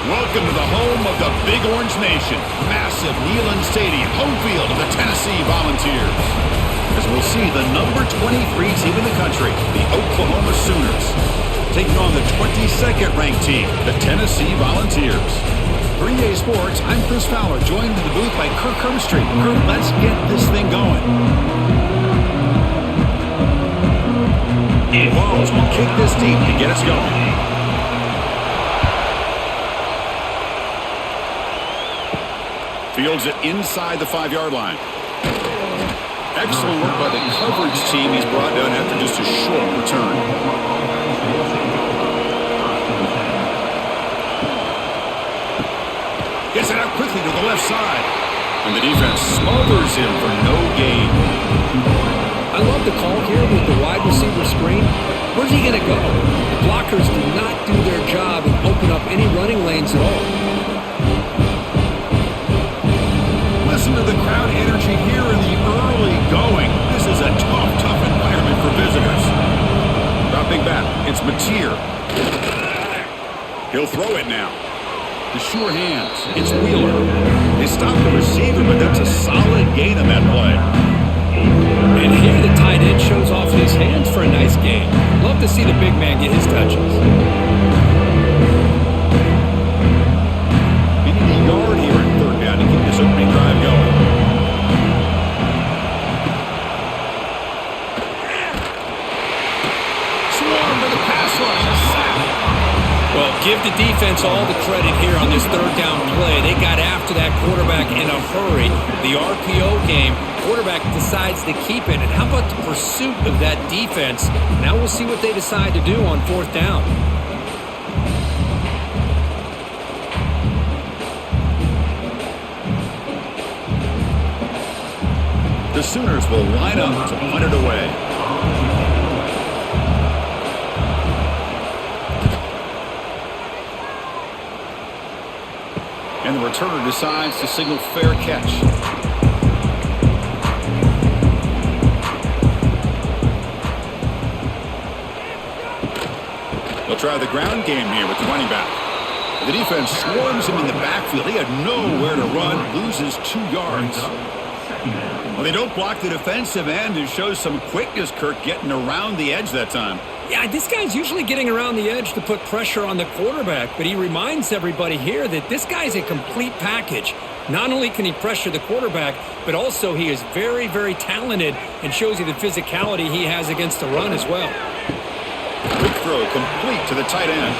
Welcome to the home of the Big Orange Nation. Massive Neyland Stadium, home field of the Tennessee Volunteers. As we'll see the number 23 team in the country, the Oklahoma Sooners, taking on the 22nd ranked team, the Tennessee Volunteers. For EA Sports, I'm Chris Fowler, joined in the booth by Kirk Herbstreit. Kirk, let's get this thing going. Walls will kick this deep to get us going. Fields it inside the 5-yard line. Excellent work by the coverage team. He's brought down after just a short return. Gets it out quickly to the left side. And the defense smothers him for no gain. I love the call here with the wide receiver screen. Where's he going to go? The blockers do not do their job and open up any running lanes at all. Listen to the crowd energy here in the early going. This is a tough environment for visitors. Dropping back, it's Mateer. He'll throw it now. The sure hands, it's Wheeler. They stop the receiver, but that's a solid gain on that play. And here the tight end shows off his hands for a nice gain. Love to see the big man get his touches. We need a yard here at third down to keep this opening drive going. Swarm to the pass rush, a sack. Well, give the defense all the credit here on this third down play. They got after that quarterback in a hurry. The RPO game, quarterback decides to keep it. And how about the pursuit of that defense? Now we'll see what they decide to do on fourth down. The Sooners will line up to punt it away. And the returner decides to signal fair catch. They'll try the ground game here with the running back. The defense swarms him in the backfield. He had nowhere to run, loses 2 yards. Well, they don't block the defensive end and shows some quickness, Kirk, getting around the edge that time. Yeah, this guy's usually getting around the edge to put pressure on the quarterback, but he reminds everybody here that this guy's a complete package. Not only can he pressure the quarterback, but also he is very, very talented and shows you the physicality he has against the run as well. Quick throw complete to the tight end.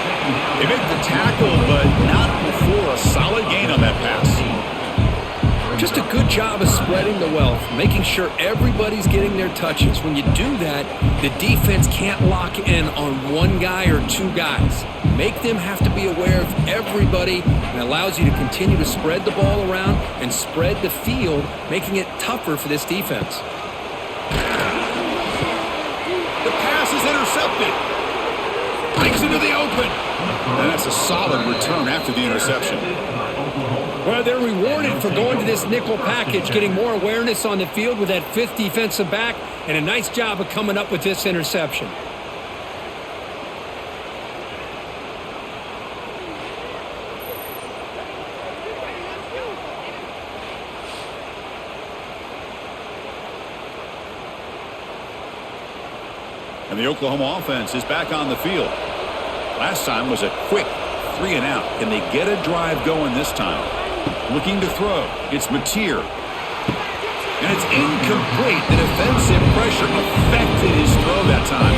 They make the tackle, but not before a solid gain on that pass. Just a good job of spreading the wealth, making sure everybody's getting their touches. When you do that, the defense can't lock in on one guy or 2 guys. Make them have to be aware of everybody, and allows you to continue to spread the ball around and spread the field, making it tougher for this defense. The pass is intercepted. Breaks into the open. And that's a solid return after the interception. Well, they're rewarded for going to this nickel package, getting more awareness on the field with that 5th defensive back, and a nice job of coming up with this interception. And the Oklahoma offense is back on the field. Last time was a quick 3 and out. Can they get a drive going this time? Looking to throw. It's Mateer. And it's incomplete. The defensive pressure affected his throw that time.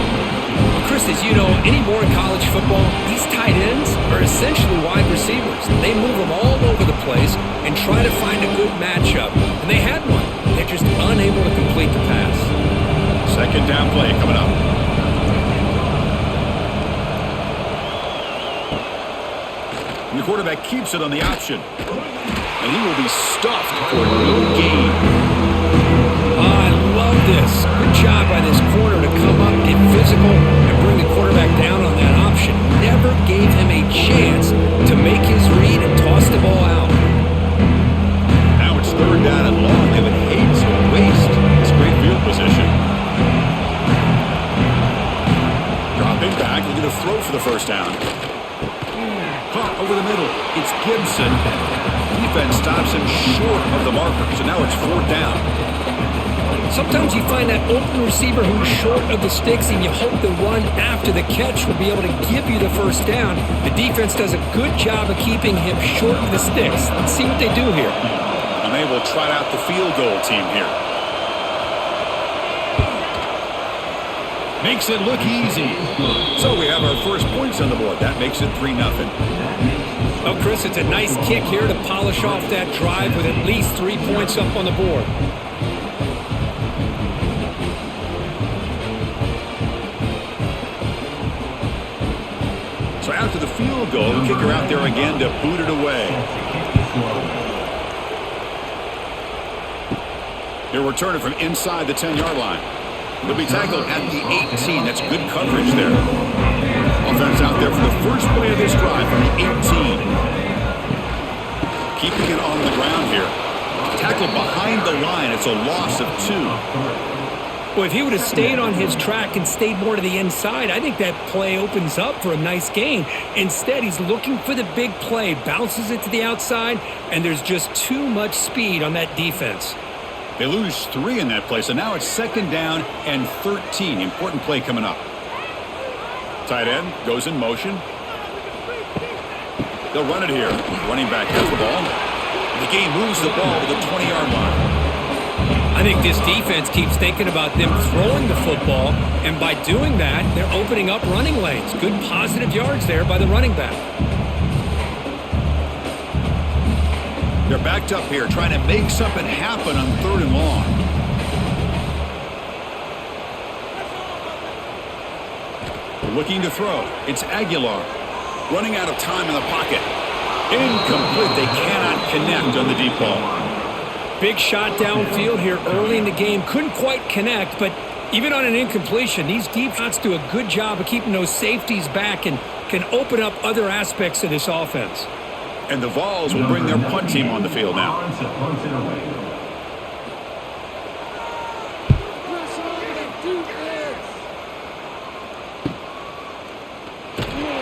Well, Chris, as you know, anymore in college football, these tight ends are essentially wide receivers. They move them all over the place and try to find a good matchup. And they had one. They're just unable to complete the pass. Second down play coming up. And the quarterback keeps it on the option. And he will be stuffed for no gain. I love this. Good job by this corner to come up, get physical, and bring the quarterback down on that option. Never gave him a chance to make his read and toss the ball out. Now it's third down and long. They would hate to waste this great field position. Dropping back, looking to throw for the first down. slot over the middle. It's Gibson. Defense stops him short of the marker, so now it's 4th down. Sometimes you find that open receiver who's short of the sticks, and you hope the run after the catch will be able to give you the first down. The defense does a good job of keeping him short of the sticks. Let's see what they do here. And they will trot out the field goal team here. Makes it look easy. So we have our first points on the board. That makes it 3-0. Well, Chris, it's a nice kick here to polish off that drive with at least 3 points up on the board. So after the field goal, the kicker out there again to boot it away. He'll return it from inside the 10-yard line. He'll be tackled at the 18. That's good coverage there. Offense out there for the first play of this drive from the 18. Keeping it on the ground here. Tackled behind the line. It's a loss of 2. Well, if he would have stayed on his track and stayed more to the inside, I think that play opens up for a nice gain. Instead, he's looking for the big play, bounces it to the outside, and there's just too much speed on that defense. They lose 3 in that play, so now it's 2nd down and 13. Important play coming up. Tight end goes in motion. They'll run it here. Running back has the ball. The game moves the ball to the 20-yard line. I think this defense keeps thinking about them throwing the football, and by doing that, they're opening up running lanes. Good positive yards there by the running back. They're backed up here, trying to make something happen on 3rd and long. Looking to throw. It's Aguilar. Running out of time in the pocket. Incomplete. They cannot connect on the deep ball. Big shot downfield here early in the game. Couldn't quite connect, but even on an incompletion, these deep shots do a good job of keeping those safeties back and can open up other aspects of this offense. And the Vols will bring their punt team on the field now.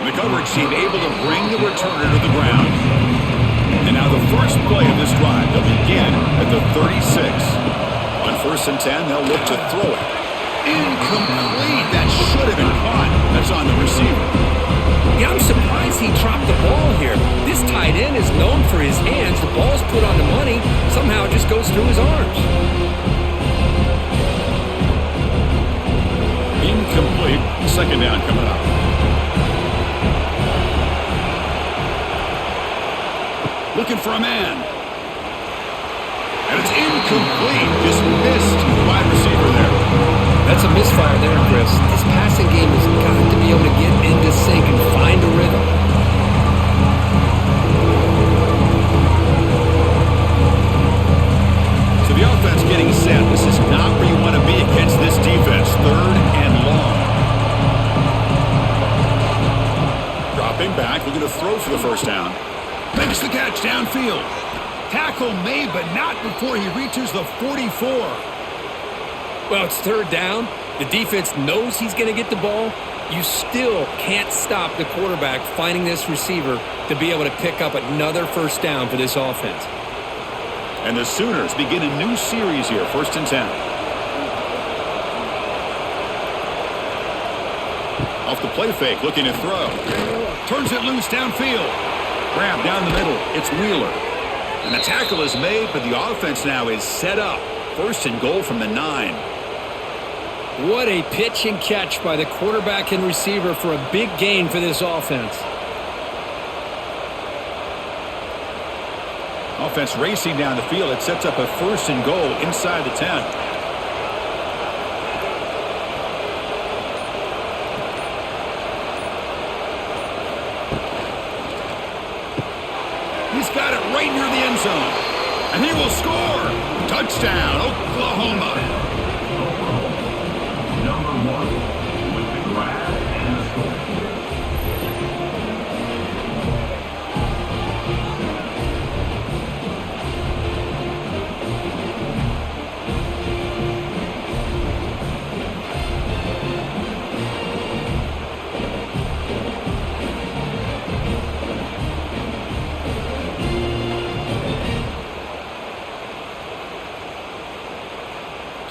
The coverage team able to bring the returner to the ground. And now the first play of this drive, they'll begin at the 36. On 1st and 10, they'll look to throw it. Incomplete. That should have been caught. That's on the receiver. Yeah, I'm surprised he dropped the ball here. This tight end is known for his hands. The ball's put on the money. Somehow it just goes through his arms. Incomplete. 2nd down coming up. Looking for a man. And it's incomplete. Just missed the wide receiver there. That's a misfire there, Chris. This passing game has got to be able to get into sync and find a rhythm. So the offense getting set. This is not where you want to be against this defense. 3rd and long. Dropping back. Looking to throw for the first down. Makes the catch downfield. Tackle made, but not before he reaches the 44. Well, it's 3rd down. The defense knows he's going to get the ball. You still can't stop the quarterback finding this receiver to be able to pick up another first down for this offense. And the Sooners begin a new series here, 1st and 10. Off the play fake, looking to throw. Turns it loose downfield. Grab down the middle. It's Wheeler. And the tackle is made, but the offense now is set up. 1st and goal from the 9. What a pitch and catch by the quarterback and receiver for a big gain for this offense. Offense racing down the field. It sets up a 1st and goal inside the 10. He's got it right near the end zone. And he will score. Touchdown, Oklahoma. Number 1 with the grab and the score.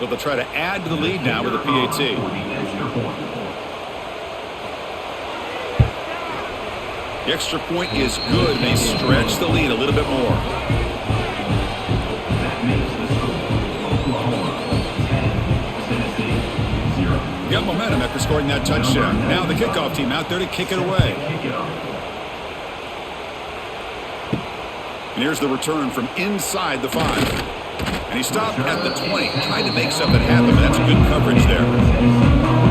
So they'll try to add to the lead now with a PAT. For the extra point. The extra point is good, and they stretch the lead a little bit more. That makes the score Oklahoma 10, Tennessee 0. Got momentum after scoring that touchdown. Now the kickoff team out there to kick it away. Kick it off. And here's the return from inside the 5. And he stopped at the 20, trying to make something happen, but that's good coverage there.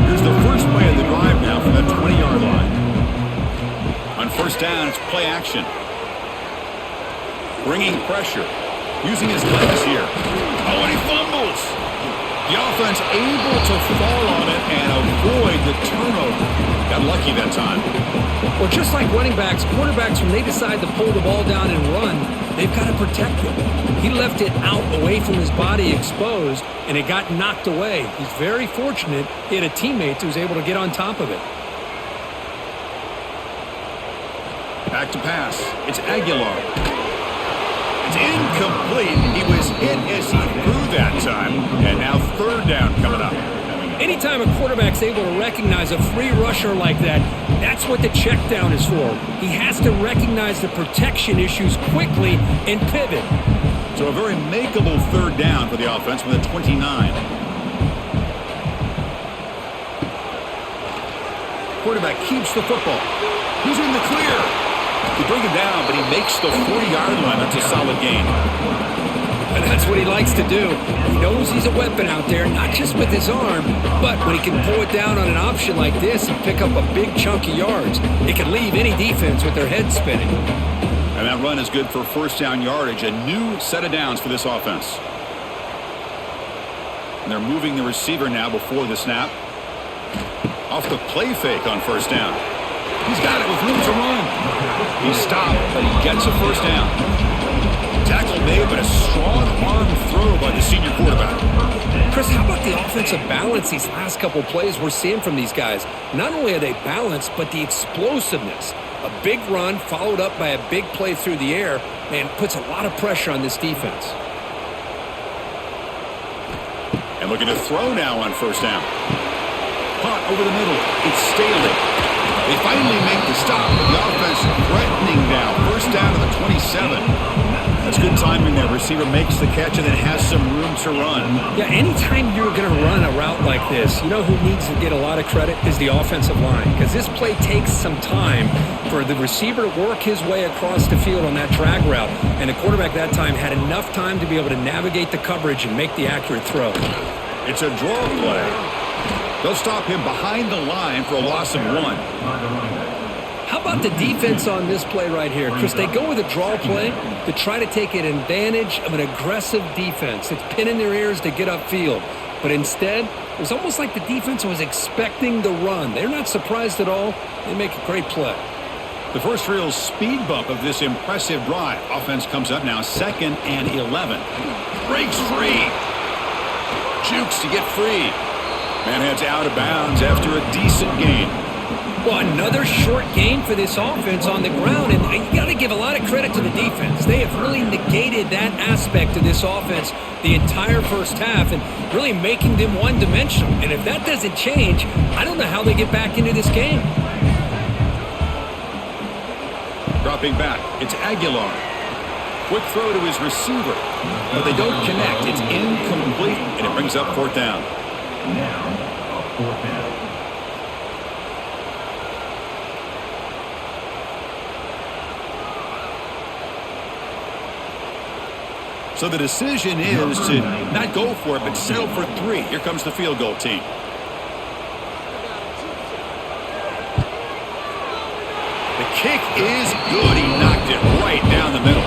Here's the first play of the drive now from that 20-yard line. On first down, it's play action. Bringing pressure. Using his legs here. Oh, and he fumbles. The offense able to fall on it and avoid the turnover. Got lucky that time. Well, just like running backs, quarterbacks, when they decide to pull the ball down and run, they've got to protect it. He left it out away from his body exposed, and it got knocked away. He's very fortunate he had a teammate who was able to get on top of it. Back to pass. It's Aguilar. It's incomplete. He was hit as he threw that time, and now third down coming up. Anytime a quarterback's able to recognize a free rusher like that, that's what the check down is for. He has to recognize the protection issues quickly and pivot. So a very makeable third down for the offense with a 29. Quarterback keeps the football. He's in the clear. They bring him down, but he makes the 40-yard line. That's a solid gain. And that's what he likes to do. He knows he's a weapon out there, not just with his arm, but when he can pull it down on an option like this and pick up a big chunk of yards, it can leave any defense with their head spinning. And that run is good for first down yardage, a new set of downs for this offense. And they're moving the receiver now before the snap. Off the play fake on first down. He's got it with room to run. He stopped, but he gets a first down. Tackle made, but a strong arm throw by the senior quarterback. Chris, how about the offensive balance these last couple plays we're seeing from these guys? Not only are they balanced, but the explosiveness. A big run followed up by a big play through the air, man, puts a lot of pressure on this defense. And looking to throw now on first down. Caught over the middle. It's Staley. They finally make the stop, but the offense threatening now. First down to the 27. That's good timing there. Receiver makes the catch and then has some room to run. Yeah, anytime you're going to run a route like this, you know who needs to get a lot of credit is the offensive line, because this play takes some time for the receiver to work his way across the field on that drag route, and the quarterback that time had enough time to be able to navigate the coverage and make the accurate throw. It's a draw play. They'll stop him behind the line for a loss of 1. How about the defense on this play right here? Chris, they go with a draw play to try to take an advantage of an aggressive defense that's pinning their ears to get upfield. But instead, it was almost like the defense was expecting the run. They're not surprised at all. They make a great play. The first real speed bump of this impressive drive. Offense comes up now 2nd and 11. Breaks free. Jukes to get free. Man heads out of bounds after a decent gain. Well, another short gain for this offense on the ground, and you got to give a lot of credit to the defense. They have really negated that aspect of this offense the entire first half and really making them one-dimensional. And if that doesn't change, I don't know how they get back into this game. Dropping back, it's Aguilar. Quick throw to his receiver, but they don't connect. It's incomplete, and it brings up 4th down. Now, a 4th down. So the decision is to not go for it, but settle for 3. Here comes the field goal team. The kick is good. He knocked it right down the middle.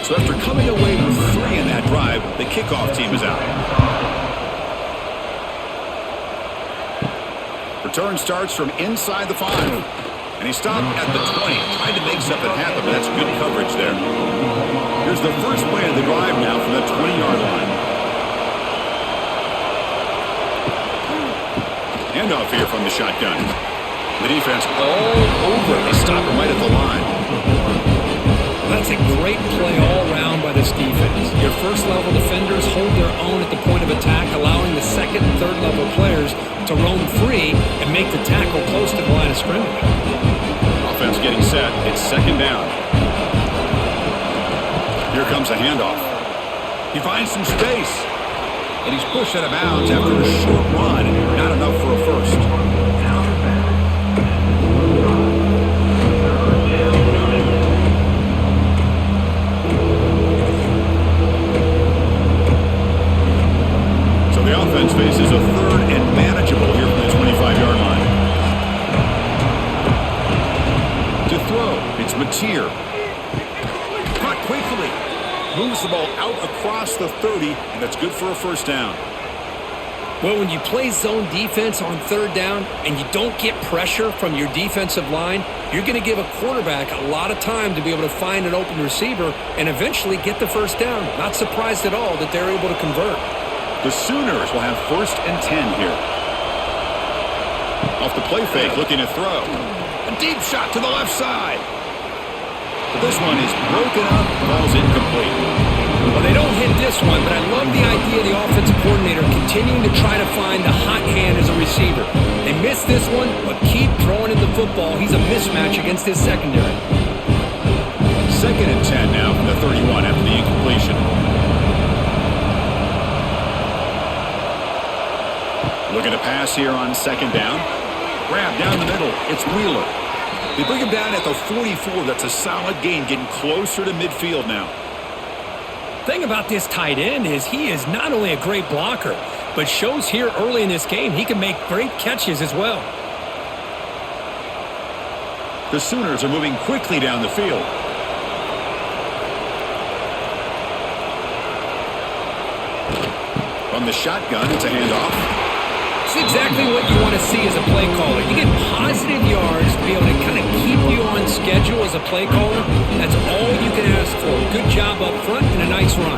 So after coming away with 3 in that drive, the kickoff team is out. Return starts from inside the 5. And he stopped at the 20. Tried to make something happen, but that's good coverage there. Here's the first play of the drive now from the 20-yard line. Handoff here from the shotgun. The defense all over. They stop him right at the line. That's a great play all around by this defense. Your first-level defenders hold their own at the point of attack, allowing the second and third-level players to roam free and make the tackle close to the line of scrimmage. Offense getting set. It's second down. Here comes a handoff. He finds some space. And he's pushed out of bounds after a short run. Not enough for a first. So the offense faces a third and manageable here from the 25-yard line. To throw, it's Mateer. Caught quickly. Moves the ball out across the 30, and that's good for a first down. Well, when you play zone defense on third down and you don't get pressure from your defensive line, you're going to give a quarterback a lot of time to be able to find an open receiver and eventually get the first down. Not surprised at all that they're able to convert. The Sooners will have first and 10 here. Off the play fake, looking to throw. A deep shot to the left side. But this one is broken up, ball's incomplete. Well, they don't hit this one, but I love the idea of the offensive coordinator continuing to try to find the hot hand as a receiver. They missed this one, but keep throwing in the football. He's a mismatch against his secondary. Second and 10 now from the 31 after the incompletion. Looking to pass here on second down. Grab down the middle. It's Wheeler. They bring him down at the 44. That's a solid gain, getting closer to midfield now. Thing about this tight end is he is not only a great blocker, but shows here early in this game he can make great catches as well. The Sooners are moving quickly down the field. From the shotgun, it's a handoff. It's exactly what you want to see as a play caller. You get positive yards to be able to kind of keep you on schedule as a play caller. That's all you can ask for. Good job up front and a nice run.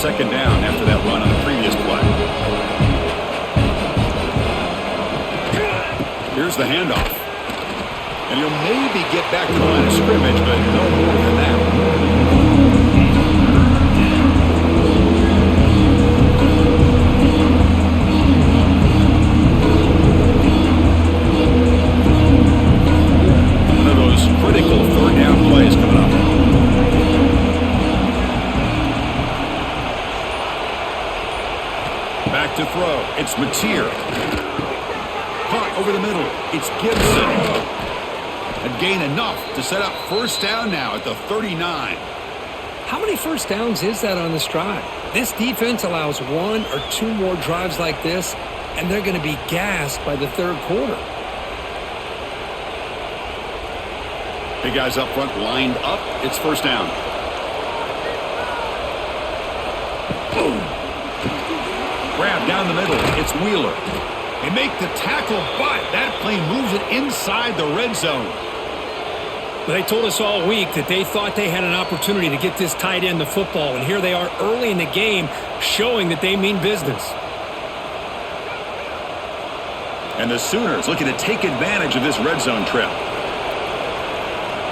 Second down after that run on the previous play. Here's the handoff. And he'll maybe get back to the line of scrimmage, but no more than that. Critical third down plays coming up. Back to throw. It's Mateer. Caught over the middle. It's Gibson. A gain enough to set up first down now at the 39. How many first downs is that on this drive? This defense allows one or two more drives like this, and they're going to be gassed by the third quarter. Big guys up front lined up. It's first down. Boom. Grab down the middle. It's Wheeler. They make the tackle, but that play moves it inside the red zone. But they told us all week that they thought they had an opportunity to get this tight end the football, and here they are early in the game showing that they mean business. And the Sooners looking to take advantage of this red zone trip.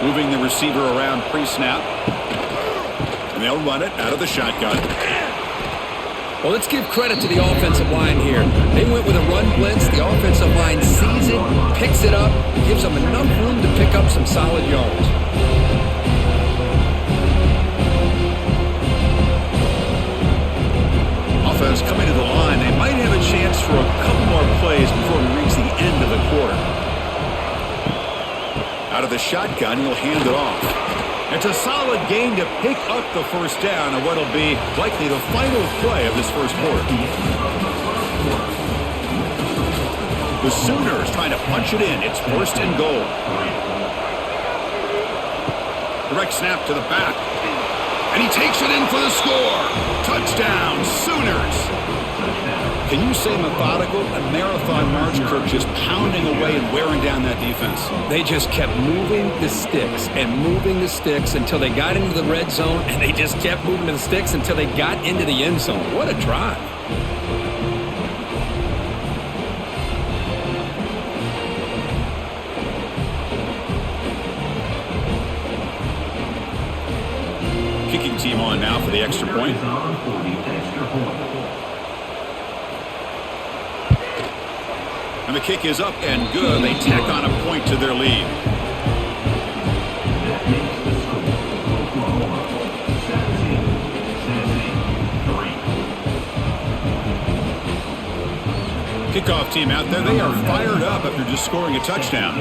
Moving the receiver around pre-snap. And they'll run it out of the shotgun. Well, let's give credit to the offensive line here. They went with a run blitz. The offensive line sees it, picks it up, gives them enough room to pick up some solid yards. Offense coming to the line. They might have a chance for a couple more plays before we reach the end of the quarter. Out of the shotgun, he'll hand it off. It's a solid gain to pick up the first down on what will be likely the final play of this first quarter. The Sooners trying to punch it in. It's first and goal. Direct snap to the back. And he takes it in for the score. Touchdown, Sooners. Can you say methodical? A marathon march, Kirk, just pounding away and wearing down that defense. They just kept moving the sticks and moving the sticks until they got into the red zone, and they just kept moving the sticks until they got into the end zone. What a drive. Kicking team on now for the extra point. And the kick is up and good. They tack on a point to their lead. Kickoff team out there. They are fired up after just scoring a touchdown.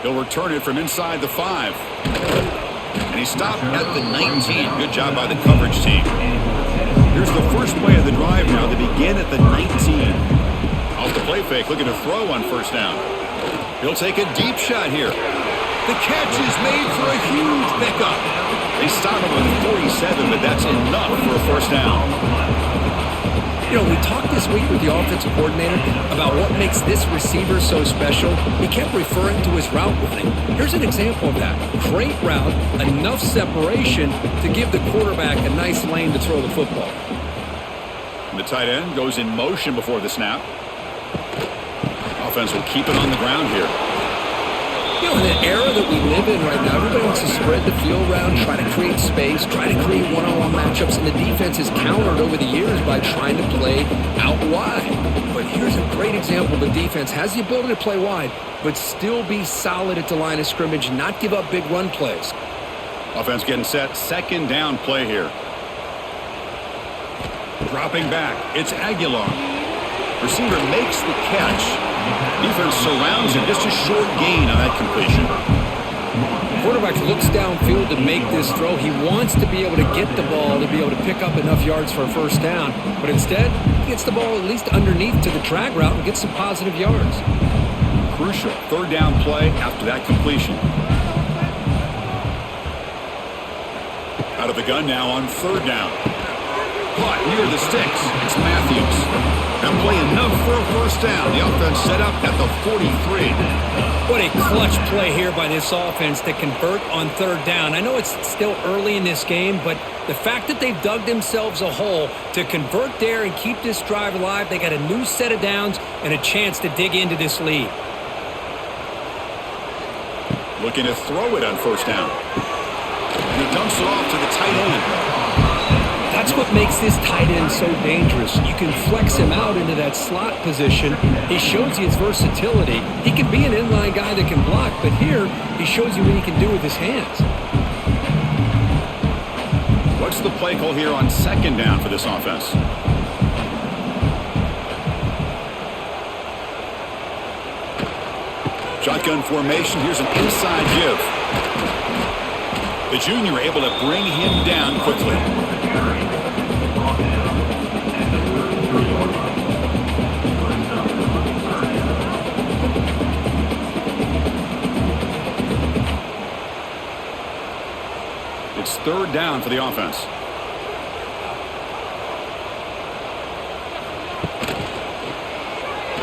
He'll return it from inside the 5. And he stopped at the 19. Good job by the coverage team. Here's the first play of the drive now. They begin at the 19. Off the play fake, looking to throw on first down. He'll take a deep shot here. The catch is made for a huge pickup. They stop him with 47, but that's enough for a first down. You know, we talked this week with the offensive coordinator about what makes this receiver so special. He kept referring to his route running. Here's an example of that. Great route, enough separation to give the quarterback a nice lane to throw the football. And the tight end goes in motion before the snap. Offense will keep it on the ground here. You know, in the era that we live in right now, everybody wants to spread the field around, try to create space, try to create one-on-one matchups, and the defense is countered over the years by trying to play out wide. But here's a great example. The defense has the ability to play wide, but still be solid at the line of scrimmage, not give up big run plays. Offense getting set. Second down play here. Dropping back. It's Aguilar. Receiver makes the catch. Defense surrounds him. Just a short gain on that completion. Quarterback looks downfield to make this throw. He wants to be able to get the ball to be able to pick up enough yards for a first down. But instead, he gets the ball at least underneath to the drag route and gets some positive yards. Crucial third down play after that completion. Out of the gun now on third down. Caught near the sticks. It's Matthews. That play enough for a first down. The offense set up at the 43. What a clutch play here by this offense to convert on third down. I know it's still early in this game, but the fact that they've dug themselves a hole to convert there and keep this drive alive, they got a new set of downs and a chance to dig into this lead. Looking to throw it on first down. And he dumps it off to the tight end. That's what makes this tight end so dangerous. You can flex him out into that slot position. He shows you his versatility. He can be an inline guy that can block, but here he shows you what he can do with his hands. What's the play call here on second down for this offense? Shotgun formation. Here's an inside give. The junior able to bring him down quickly. It's third down for the offense.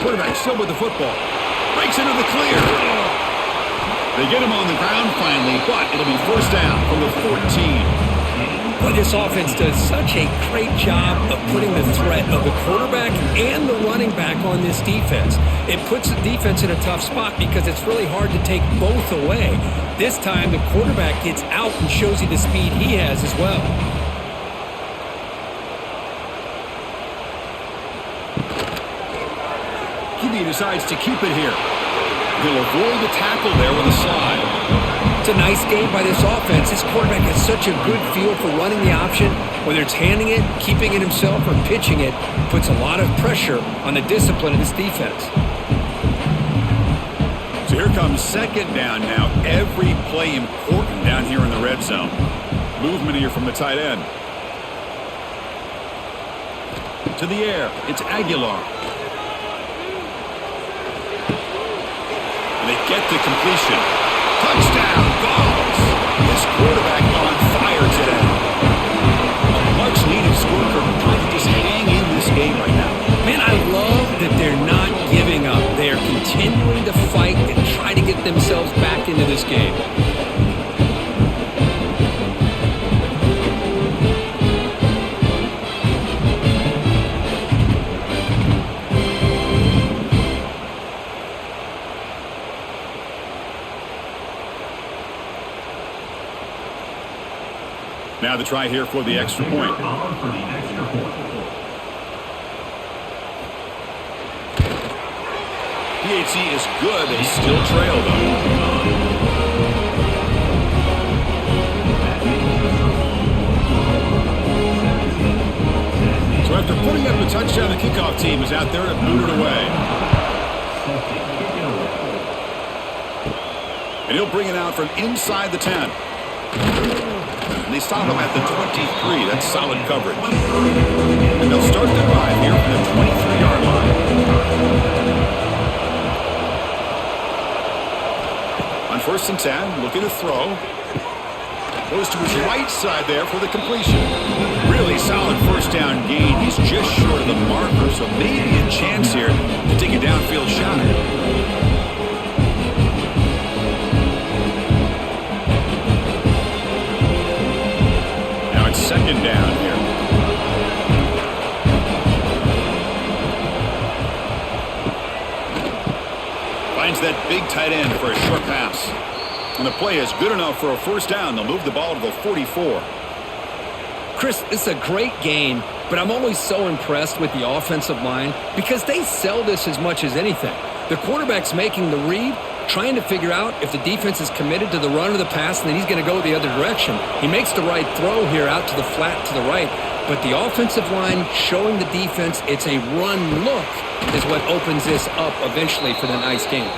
Quarterback still with the football. Breaks into the clear. They get him on the ground finally, but it'll be first down from the 14. Boy, this offense does such a great job of putting the threat of the quarterback and the running back on this defense. It puts the defense in a tough spot because it's really hard to take both away. This time, the quarterback gets out and shows you the speed he has as well. QB decides to keep it here. He'll avoid the tackle there with a slide. It's a nice game by this offense. This quarterback has such a good feel for running the option. Whether it's handing it, keeping it himself, or pitching it, puts a lot of pressure on the discipline of this defense. So here comes second down now. Every play important down here in the red zone. Movement here from the tight end. To the air. It's Aguilar. And they get the completion. Touchdown, Vols. This quarterback on fire today. A much this game. Now the try here for the extra point. PHC is good. They still trail, though. So after putting up a touchdown, the kickoff team is out there to boot it away. And he'll bring it out from inside the 10. And they stop him at the 23. That's solid coverage. And they'll start the drive here from the 23-yard line. On 1st and 10, looking to throw. Goes to his right side there for the completion. Really solid first down gain. He's just short of the marker, so maybe a chance here to take a downfield shot. Second down here. Finds that big tight end for a short pass. And the play is good enough for a first down. They'll move the ball to the 44. Chris, it's a great game, but I'm always so impressed with the offensive line because they sell this as much as anything. The quarterback's making the read, trying to figure out if the defense is committed to the run or the pass, and then he's going to go the other direction. He makes the right throw here out to the flat to the right, but the offensive line showing the defense it's a run look is what opens this up eventually for the nice game.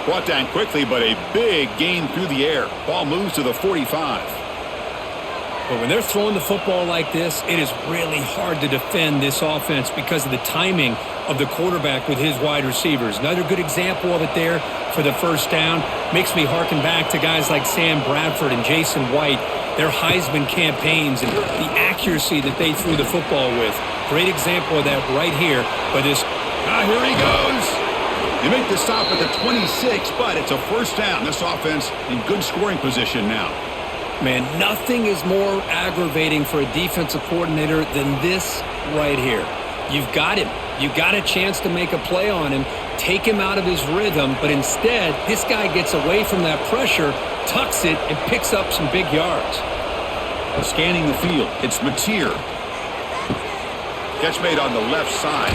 Brought down quickly, but a big gain through the air. Ball moves to the 45. But when they're throwing the football like this, it is really hard to defend this offense because of the timing of the quarterback with his wide receivers. Another good example of it there for the first down. Makes me harken back to guys like Sam Bradford and Jason White, their Heisman campaigns and the accuracy that they threw the football with. Great example of that right here. But this, here he goes. They make the stop at the 26, but it's a first down. This offense in good scoring position now. Man, nothing is more aggravating for a defensive coordinator than this right here. You've got him. You got a chance to make a play on him, take him out of his rhythm, but instead, this guy gets away from that pressure, tucks it, and picks up some big yards. Scanning the field, it's Mateer. Catch made on the left side.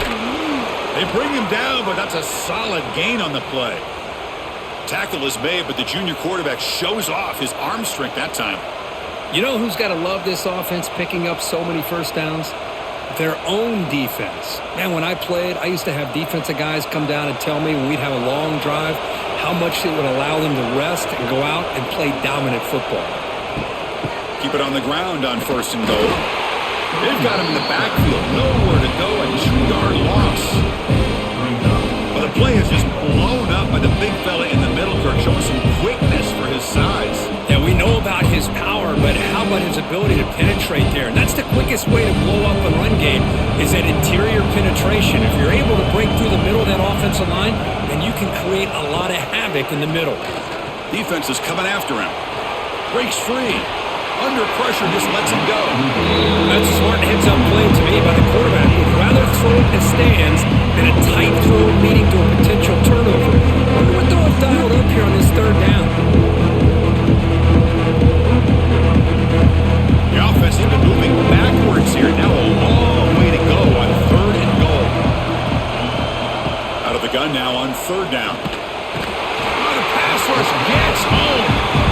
They bring him down, but that's a solid gain on the play. Tackle is made, but the junior quarterback shows off his arm strength that time. You know who's got to love this offense picking up so many first downs? Their own defense. Man, when I played, I used to have defensive guys come down and tell me when we'd have a long drive how much it would allow them to rest and go out and play dominant football. Keep it on the ground on 1st and goal. They've got him in the backfield. Nowhere to go, a 2-yard loss. Well, the play is just blown up by the big fella in the middle, Kirk, showing some quickness for his size. Yeah, we know about his power, but how about his ability to penetrate there? And that's the quickest way to blow up a run game is that interior penetration. If you're able to break through the middle of that offensive line, then you can create a lot of havoc in the middle. Defense is coming after him. Breaks free. Under pressure, just lets him go. That's a smart heads-up play to me by the quarterback. Would rather throw it in the stands than a tight throw leading to a potential turnover. I wonder what they'll have dialed up here on this 3rd down. The offense has been moving backwards here. Now a long way to go on 3rd and goal. Out of the gun now on 3rd down. The pass rush gets home.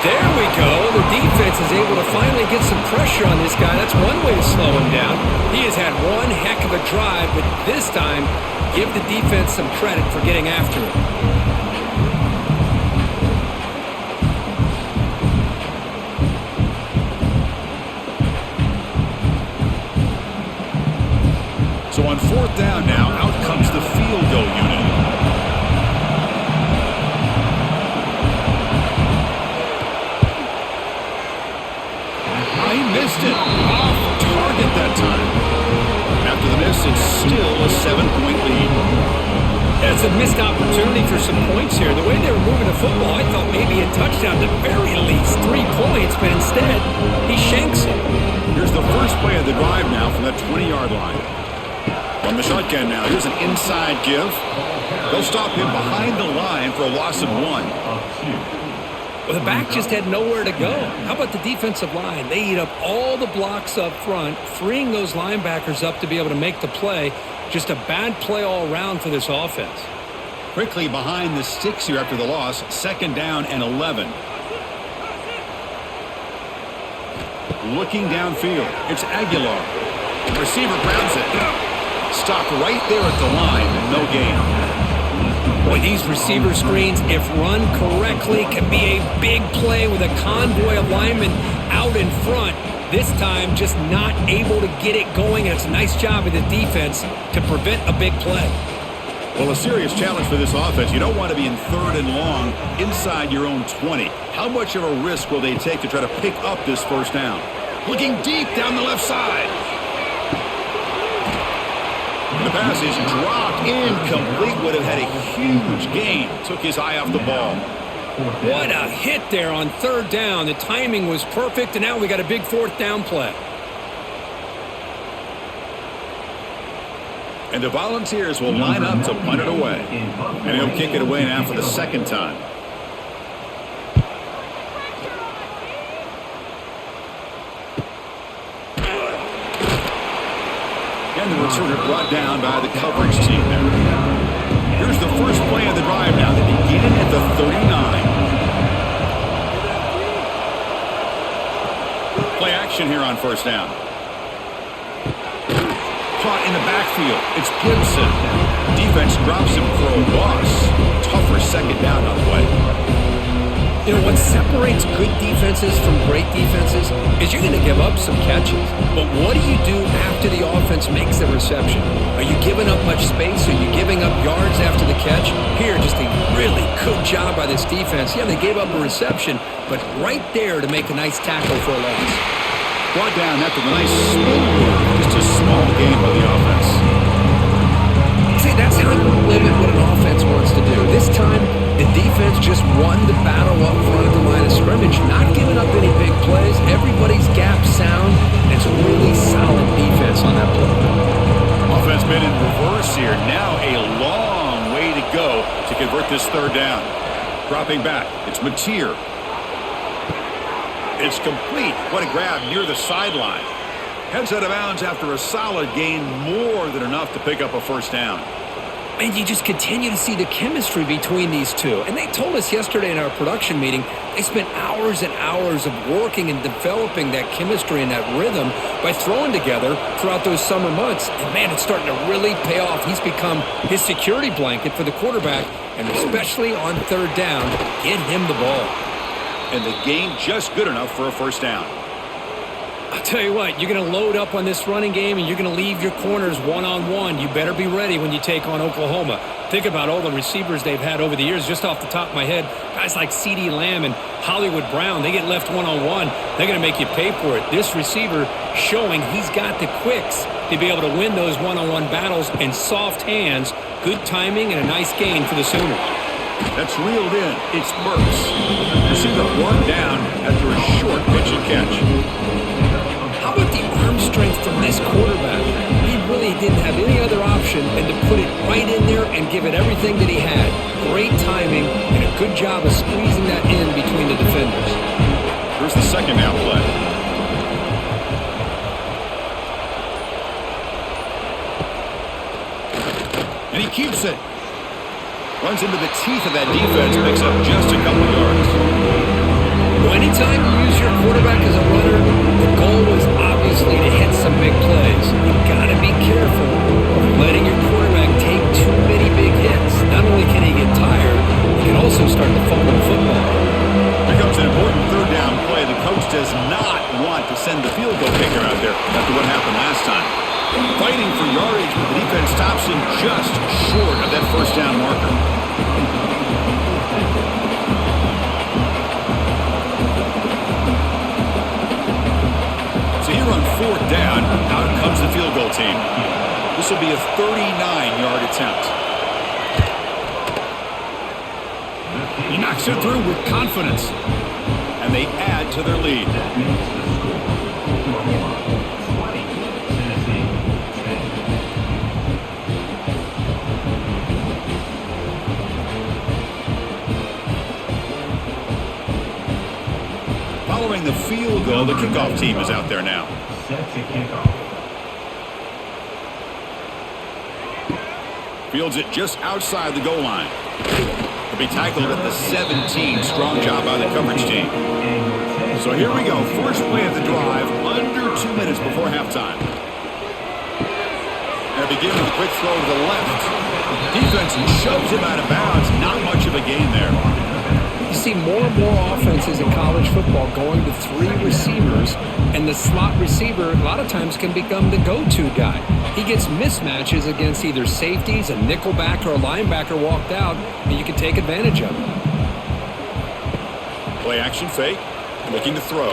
There we go. The defense is able to finally get some pressure on this guy. That's one way to slow him down. He has had one heck of a drive, but this time, give the defense some credit for getting after him. So on 4th down now, out comes the field goal unit. He missed it. Off target that time. After the miss, it's still a 7-point lead. Yeah, it's a missed opportunity for some points here. The way they were moving the football, I thought maybe a touchdown at the very least, 3 points, but instead, he shanks it. Here's the first play of the drive now from the 20-yard line. From the shotgun now, here's an inside give. They'll stop him behind the line for a loss of 1. Well, the back just had nowhere to go. How about the defensive line? They eat up all the blocks up front, freeing those linebackers up to be able to make the play. Just a bad play all around for this offense. Quickly behind the sticks here after the loss. 2nd down and 11. Looking downfield. It's Aguilar. The receiver grabs it. Stopped right there at the line. No gain. Boy, these receiver screens, if run correctly, can be a big play with a convoy of linemen out in front. This time, just not able to get it going. And it's a nice job of the defense to prevent a big play. Well, a serious challenge for this offense. You don't want to be in 3rd and long inside your own 20. How much of a risk will they take to try to pick up this 1st down? Looking deep down the left side. The pass is dropped, incomplete. Would have had a huge gain. Took his eye off the ball. What a hit there on 3rd down. The timing was perfect, and now we got a big 4th down play. And the Volunteers will line up to punt it away. And he'll kick it away now for the 2nd time. And the returner brought down by the coverage team there. Here's the first play of the drive now. They begin at the 39. Play action here on 1st down. Caught in the backfield. It's Gibson. Defense drops him for a loss. Tougher 2nd down on the way. You know, what separates good defenses from great defenses is you're going to give up some catches. But what do you do after the offense makes the reception? Are you giving up much space? Are you giving up yards after the catch? Here, just a really good job by this defense. Yeah, they gave up a reception, but right there to make a nice tackle for a loss. Brought down after the nice spin move. Just a small gain by the offense. See, that's how you limit what an offense wants to do. This time, the defense just won the battle up front of the line of scrimmage, not giving up any big plays. Everybody's gap sound. It's really solid defense on that play. Offense been in reverse here. Now a long way to go to convert this 3rd down. Dropping back. It's Mateer. It's complete. What a grab near the sideline. Heads out of bounds after a solid gain, more than enough to pick up a 1st down. And you just continue to see the chemistry between these two. And they told us yesterday in our production meeting, they spent hours and hours of working and developing that chemistry and that rhythm by throwing together throughout those summer months. And man, it's starting to really pay off. He's become his security blanket for the quarterback, and especially on 3rd down, get him the ball. And the gain just good enough for a 1st down. I'll tell you what, you're going to load up on this running game and you're going to leave your corners one-on-one. You better be ready when you take on Oklahoma. Think about all the receivers they've had over the years. Just off the top of my head, guys like CeeDee Lamb and Hollywood Brown, they get left one-on-one. They're going to make you pay for it. This receiver showing he's got the quicks to be able to win those one-on-one battles, and soft hands, good timing, and a nice gain for the Sooners. That's reeled in. It's Burks. Receiver brought down after a short pitch and catch. How about the arm strength from this quarterback? He really didn't have any other option than to put it right in there and give it everything that he had. Great timing and a good job of squeezing that in between the defenders. Here's the 2nd down play. And he keeps it. Runs into the teeth of that defense, picks up just a couple yards. Well, anytime you use your quarterback as a runner, the goal is obviously to hit some big plays. You've got to be careful of letting your quarterback take too many big hits. Not only can he get tired, he can also start to fumble the football. Here comes an important 3rd down play. The coach does not want to send the field goal kicker out there after what happened last time. Fighting for yardage, but the defense stops him just short of that 1st down marker. So here on 4th down, out comes the field goal team. This will be a 39-yard attempt. He knocks it through with confidence. And they add to their lead. That makes the score Oklahoma 20, Tennessee 10. Following the field goal, the kickoff team is out there now. Set to kick off. Fields it just outside the goal line. He'll be tackled at the 17. Strong job by the coverage team. So here we go. First play of the drive, under 2 minutes before halftime. And it begins with a quick throw to the left. Defense shoves him out of bounds. Not much of a gain there. You see more and more offenses in college football going to 3 receivers, and the slot receiver a lot of times can become the go-to guy. He gets mismatches against either safeties, a nickelback, or a linebacker walked out, and you can take advantage of it. Play action fake, looking to throw.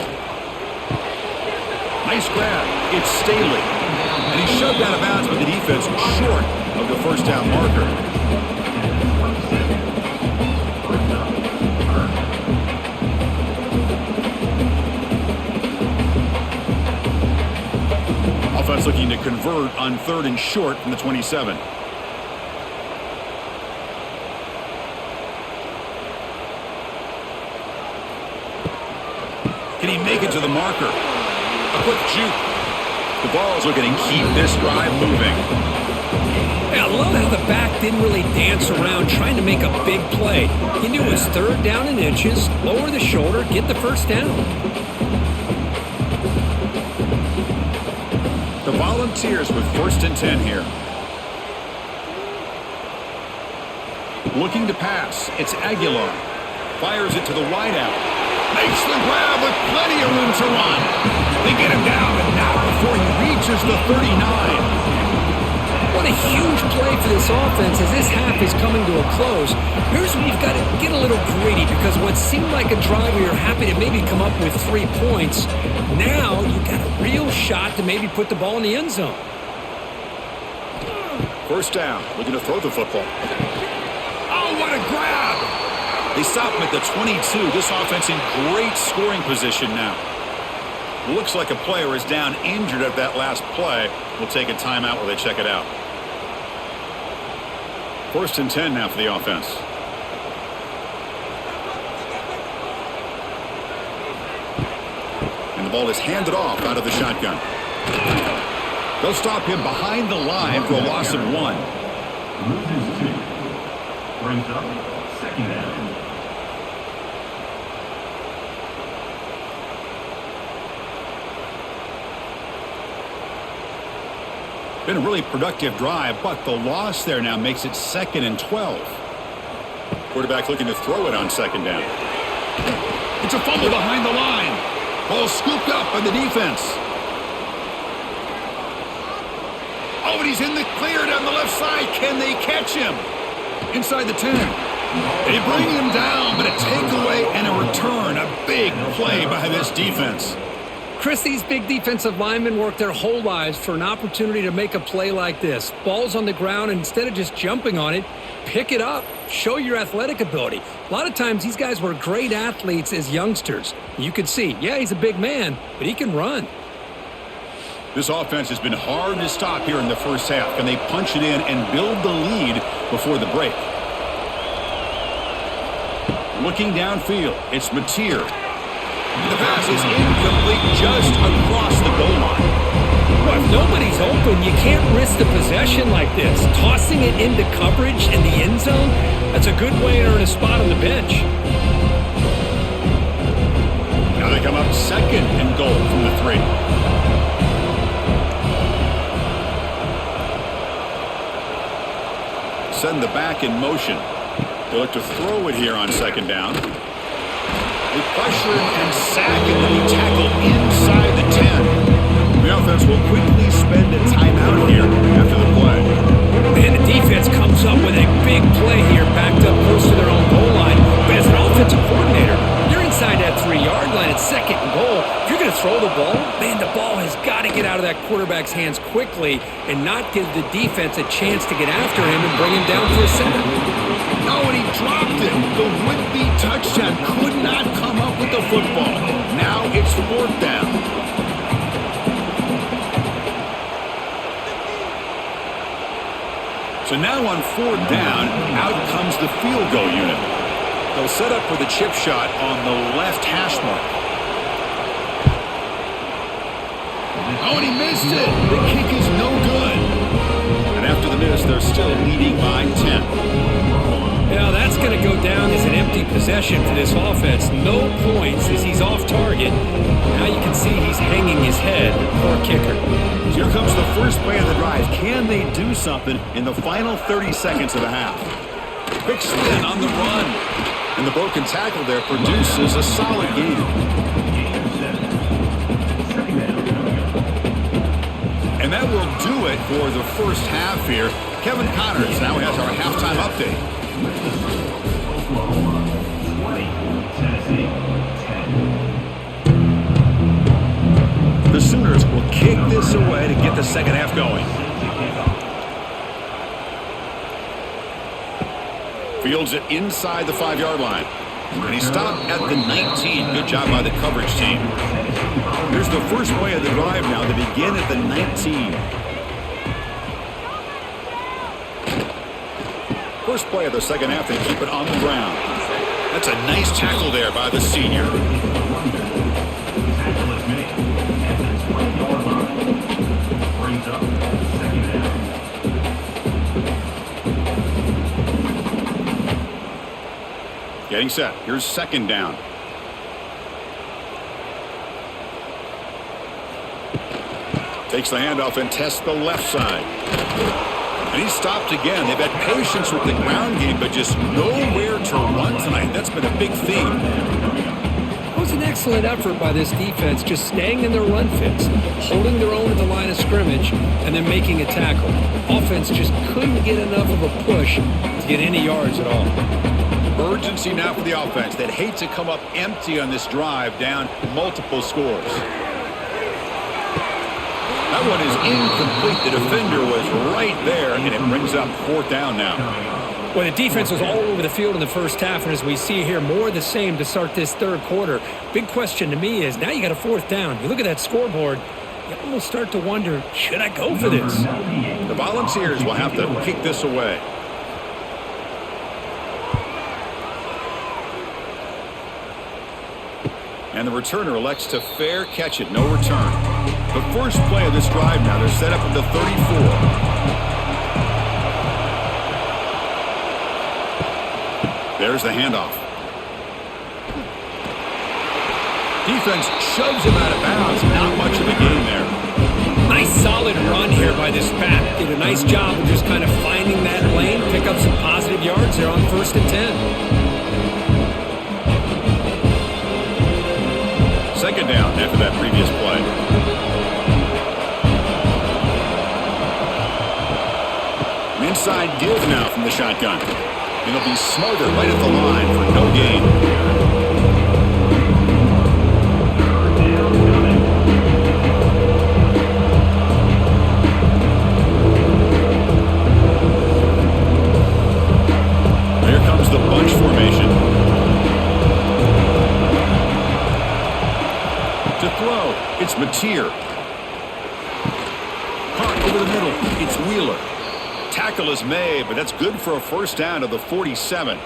Nice grab. It's Staley. And he's shoved out of bounds, but the defense short of the first down marker. Offense looking to convert on 3rd and short from the 27. Can he make it to the marker? A quick juke. The ball's looking to keep this drive moving. I love how the back didn't really dance around trying to make a big play. He knew it was 3rd down in inches, lower the shoulder, get the first down. The Volunteers with 1st and 10 here. Looking to pass. It's Aguilar. Fires it to the wideout. Makes the grab with plenty of room to run. They get him down, but not before he reaches the 39. What a huge play for this offense as this half is coming to a close. Here's where you've got to get a little greedy because what seemed like a drive where you're happy to maybe come up with 3 points, now you've got a real shot to maybe put the ball in the end zone. First down, looking to throw the football. Oh, what a grab! They stop him at the 22. This offense in great scoring position now. Looks like a player is down injured at that last play. We'll take a timeout while they check it out. 1st and 10 now for the offense. And the ball is handed off out of the shotgun. They'll stop him behind the line for a loss of 1. Loses 2. Brings up 2nd down. Been a really productive drive, but the loss there now makes it 2nd and 12. Quarterback looking to throw it on 2nd down. It's a fumble behind the line. Ball scooped up by the defense. Oh, and he's in the clear down the left side. Can they catch him? Inside the 10. They bring him down, but a takeaway and a return. A big play by this defense. Chris, these big defensive linemen work their whole lives for an opportunity to make a play like this. Ball's on the ground, and instead of just jumping on it, pick it up. Show your athletic ability. A lot of times, these guys were great athletes as youngsters. You could see, yeah, he's a big man, but he can run. This offense has been hard to stop here in the first half. Can they punch it in and build the lead before the break? Looking downfield, it's Mateer. The pass is incomplete just across the goal line. Well, if nobody's open, you can't risk the possession like this. Tossing it into coverage in the end zone, that's a good way to earn a spot on the bench. Now they come up 2nd and goal from the 3. Send the back in motion. They look to throw it here on 2nd down. They pressure and sack it to be tackled inside the 10. The offense will quickly spend a timeout here after the play. Man, the defense comes up with a big play here, backed up close to their own goal line. But as an offensive coordinator, you're inside that 3-yard line at 2nd and goal. If you're going to throw the ball, man, the ball has got to get out of that quarterback's hands quickly. quickly and not give the defense a chance to get after him and bring him down for a sack. Oh, and he dropped it. The would-be touchdown could not come up with the football. Now it's 4th down. So now on 4th down, out comes the field goal unit. They'll set up with a chip shot on the left hash mark. Oh, and he missed it. The kick is no good. And after the miss, they're still leading by 10. Now that's going to go down as an empty possession for this offense. No points as he's off target. Now you can see he's hanging his head. Poor kicker. Here comes the first play of the drive. Can they do something in the final 30 seconds of the half? Quick spin on the run. And the broken tackle there produces a solid gain. And that will do it for the first half here. Kevin Connors now has our halftime update. Oklahoma 20, Tennessee 10. The Sooners will kick this away to get the second half going. Fields it inside the 5-yard line. And he stopped at the 19. Good job by the coverage team. Here's the first play of the drive now. They begin at the 19. First play of the second half, they keep it on the ground. That's a nice tackle there by the senior. Tackle is made at the 20-yard line. Brings up 2nd down. Getting set. Here's 2nd down. Takes the handoff and tests the left side. And he's stopped again. They've had patience with the ground game, but just nowhere to run tonight. That's been a big theme. It was an excellent effort by this defense, just staying in their run fits, holding their own at the line of scrimmage, and then making a tackle. Offense just couldn't get enough of a push to get any yards at all. Urgency now for the offense. They'd hate to come up empty on this drive, down multiple scores. That one is incomplete. The defender was right there, and it brings up 4th down now. Well, the defense was all over the field in the first half, and as we see here, more of the same to start this 3rd quarter. Big question to me is, now you got a 4th down. You look at that scoreboard, you almost start to wonder, should I go for this? The Volunteers will have to kick this away. And the returner elects to fair catch it. No return. The first play of this drive now. They're set up at the 34. There's the handoff. Defense shoves him out of bounds. Not much of a gain there. Nice solid run here by this back. Did a nice job of just kind of finding that lane, pick up some positive yards there on 1st and 10. 2nd down after that previous play. An inside give now from the shotgun. It'll be smothered right at the line for no gain. Here comes the bunch formation. To throw, it's Mateer. Caught over the middle, it's Wheeler. Tackle is made, but that's good for a 1st down to the 47.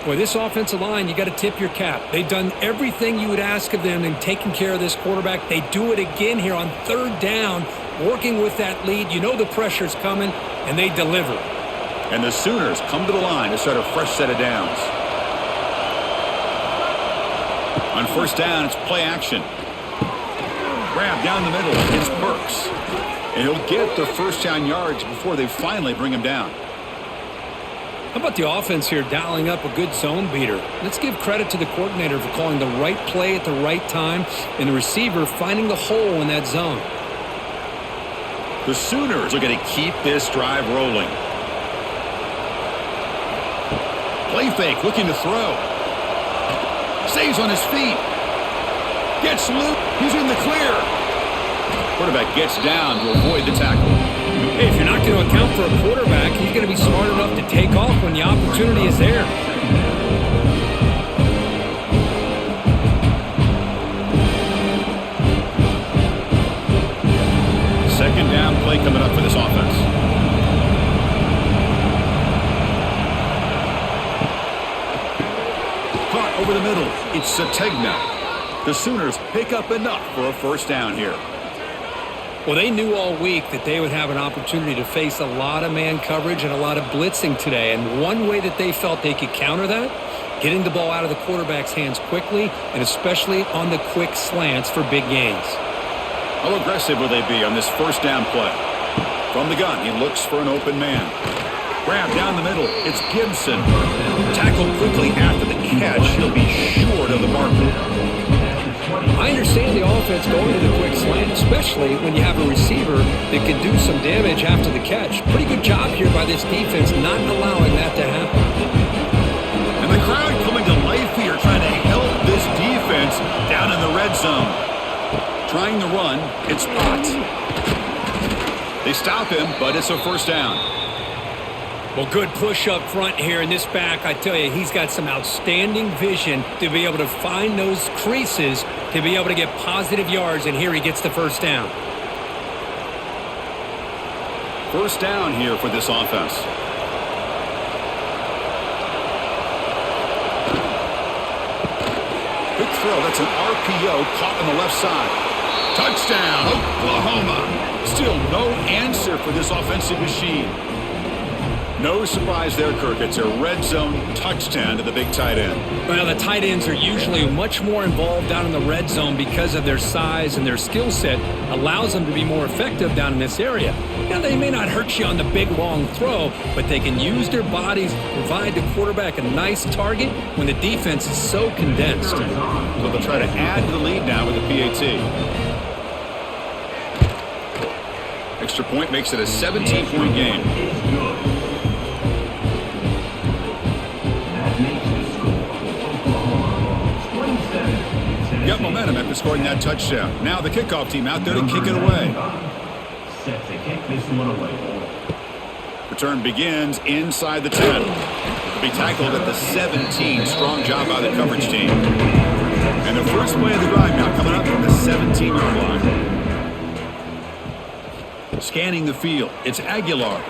Boy, this offensive line, you got to tip your cap. They've done everything you would ask of them in taking care of this quarterback. They do it again here on 3rd down, working with that lead. You know the pressure's coming, and they deliver. And the Sooners come to the line to start a fresh set of downs. On 1st down, it's play action. Grab down the middle. It's Burks. And he'll get the 1st down yards before they finally bring him down. How about the offense here dialing up a good zone beater? Let's give credit to the coordinator for calling the right play at the right time and the receiver finding the hole in that zone. The Sooners are going to keep this drive rolling. Play fake, looking to throw. Stays on his feet. Gets loose. He's in the clear. Quarterback gets down to avoid the tackle. Hey, if you're not going to account for a quarterback, he's going to be smart enough to take off when the opportunity is there. Second down play coming up for this offense. Caught over the middle. It's Sategna. The Sooners pick up enough for a first down here. Well, they knew all week that they would have an opportunity to face a lot of man coverage and a lot of blitzing today. And one way that they felt they could counter that, getting the ball out of the quarterback's hands quickly, and especially on the quick slants for big gains. How aggressive will they be on this first down play? From the gun, he looks for an open man. Grab down the middle. It's Gibson. Tackled quickly after the catch. He'll be short of the marker. I understand the offense going to the quick slant, especially when you have a receiver that can do some damage after the catch. Pretty good job here by this defense not allowing that to happen. And the crowd coming to life here, trying to help this defense down in the red zone. Trying to run, it's Potts. They stop him, but it's a first down. Well, good push up front here in this back. I tell you, he's got some outstanding vision to be able to find those creases to be able to get positive yards, and here he gets the first down. First down here for this offense. Quick throw. That's an RPO caught on the left side. Touchdown, Oklahoma. Still no answer for this offensive machine. No surprise there, Kirk. It's a red zone touchdown to the big tight end. Well, the tight ends are usually much more involved down in the red zone because of their size, and their skill set allows them to be more effective down in this area. Now, they may not hurt you on the big, long throw, but they can use their bodies to provide the quarterback a nice target when the defense is so condensed. So they'll try to add to the lead now with the PAT. Extra point makes it a 17-point game. Got momentum after scoring that touchdown. Now the kickoff team out there to kick it away. Set to kick this one away. Return begins inside the 10. Will be tackled at the 17. Strong job by the coverage team. And the first play of the drive now coming up from the 17-yard line. Scanning the field. It's Aguilar.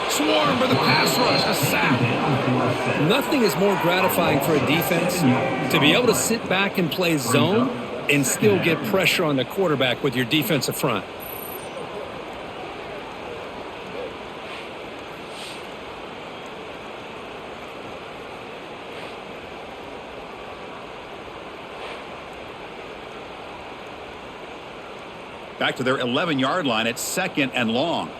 Swarm for the pass rush. A sack. Nothing is more gratifying for a defense to be able to sit back and play zone and still get pressure on the quarterback with your defensive front. Back to their 11-yard line at 2nd and long.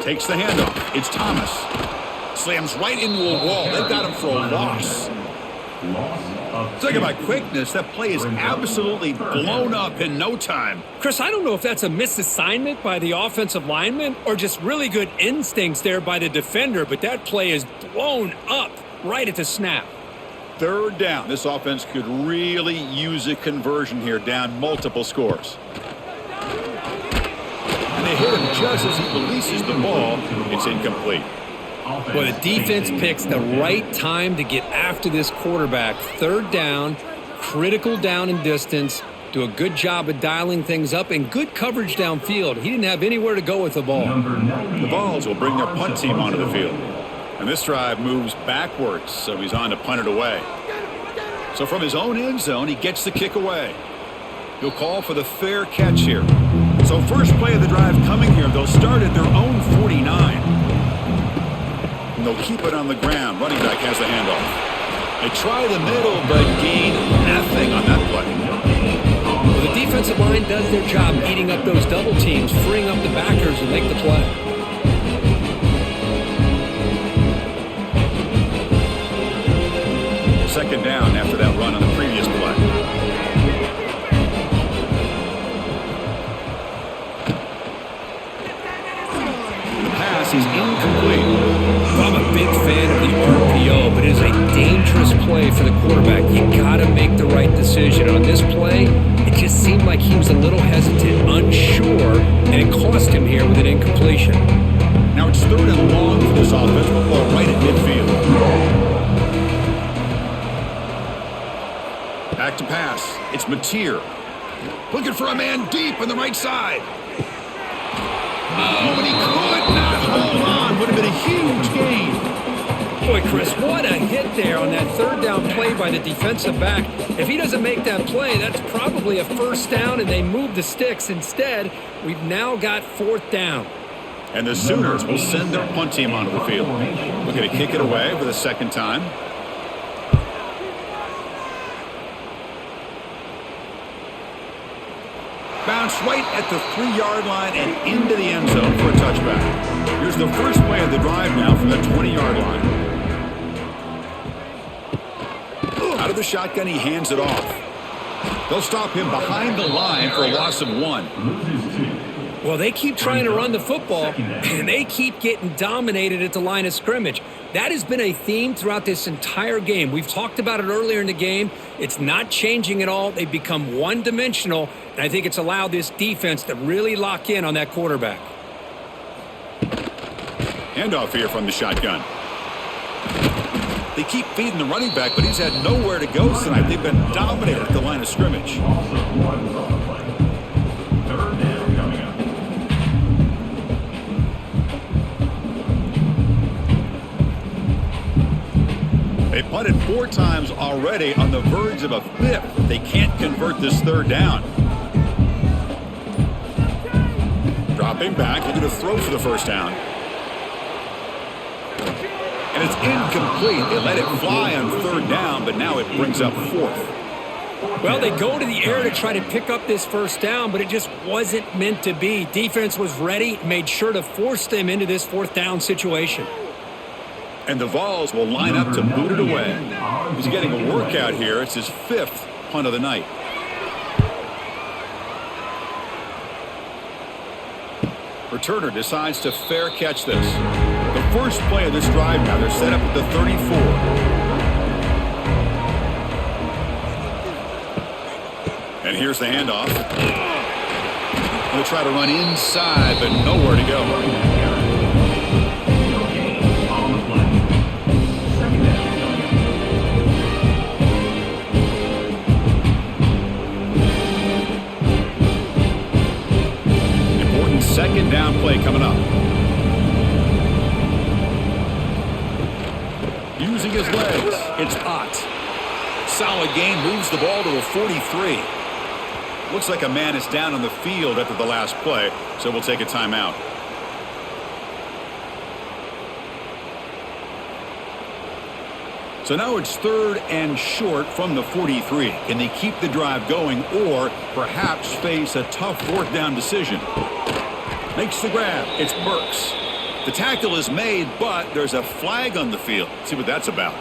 Takes the handoff. It's Thomas. Slams right into a wall. They've got him for a loss. Talking about quickness, that play is absolutely blown up in no time. Chris, I don't know if that's a misassignment by the offensive lineman or just really good instincts there by the defender, but that play is blown up right at the snap. Third down. This offense could really use a conversion here, down multiple scores. And they hit him just as he releases the ball. It's incomplete. Well, the defense picks the right time to get after this quarterback. Third down, critical down and distance. Do a good job of dialing things up and good coverage downfield. He didn't have anywhere to go with the ball. The Vols will bring their punt team onto the field. And this drive moves backwards, so he's on to punt it away. So from his own end zone, he gets the kick away. He'll call for the fair catch here. So first play of the drive coming here. They'll start at their own 49. And they'll keep it on the ground. Running back has the handoff. They try the middle, but gain nothing on that play. Well, the defensive line does their job eating up those double teams, freeing up the backers and make the play. Second down after that run on the previous play. The pass is incomplete. From a like he was a little hesitant, unsure, and it cost him here with an incompletion. Now it's 3rd and long for this offense, ball right at midfield. Back to pass. It's Mateer. Looking for a man deep on the right side. Oh, and he could not hold on. Would have been a huge gain. Boy, Chris, what a hit there on that 3rd down play by the defensive back. If he doesn't make that play, that's probably a 1st down, and they move the sticks. Instead, we've now got 4th down. And the Sooners will send their punt team onto the field. We're going to kick it away for the 2nd time. Bounce right at the 3-yard line and into the end zone for a touchback. Here's the first play of the drive now from the 20-yard line. Out of the shotgun, he hands it off. They'll stop him behind the line for a loss of 1. Well, they keep trying to run the football, and they keep getting dominated at the line of scrimmage. That has been a theme throughout this entire game. We've talked about it earlier in the game. It's not changing at all. They've become one-dimensional, and I think it's allowed this defense to really lock in on that quarterback. Handoff here from the shotgun. They keep feeding the running back, but he's had nowhere to go tonight. They've been dominated at the line of scrimmage. They punted 4 times already, on the verge of a 5th. They can't convert this 3rd down. Dropping back, looking to throw for the 1st down. And it's incomplete. They let it fly on 3rd down, but now it brings up 4th. Well, they go to the air to try to pick up this 1st down, but it just wasn't meant to be. Defense was ready, made sure to force them into this 4th down situation. And the Vols will line up to boot it away. He's getting a workout here. It's his 5th punt of the night. Returner decides to fair catch this. The first play of this drive now, they're set up at the 34. And here's the handoff. They'll try to run inside, but nowhere to go. Second down play coming up. Using his legs, it's Ott. Solid gain, moves the ball to a 43. Looks like a man is down on the field after the last play, so we'll take a timeout. So now it's 3rd and short from the 43. Can they keep the drive going or perhaps face a tough 4th down decision? Makes the grab. It's Burks. The tackle is made, but there's a flag on the field. Let's see what that's about.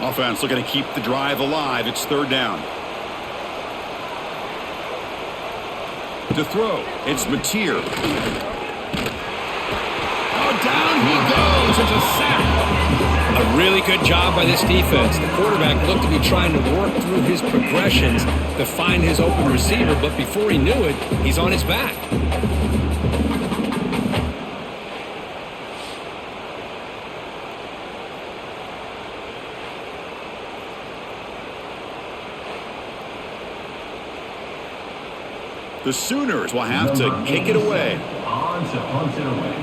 Offense looking to keep the drive alive. It's 3rd down. To throw, it's Mateer. Oh, down he goes. It's a sack. A really good job by this defense. The quarterback looked to be trying to work through his progressions to find his open receiver, but before he knew it, he's on his back. The Sooners will have to kick it away. On to punt it away.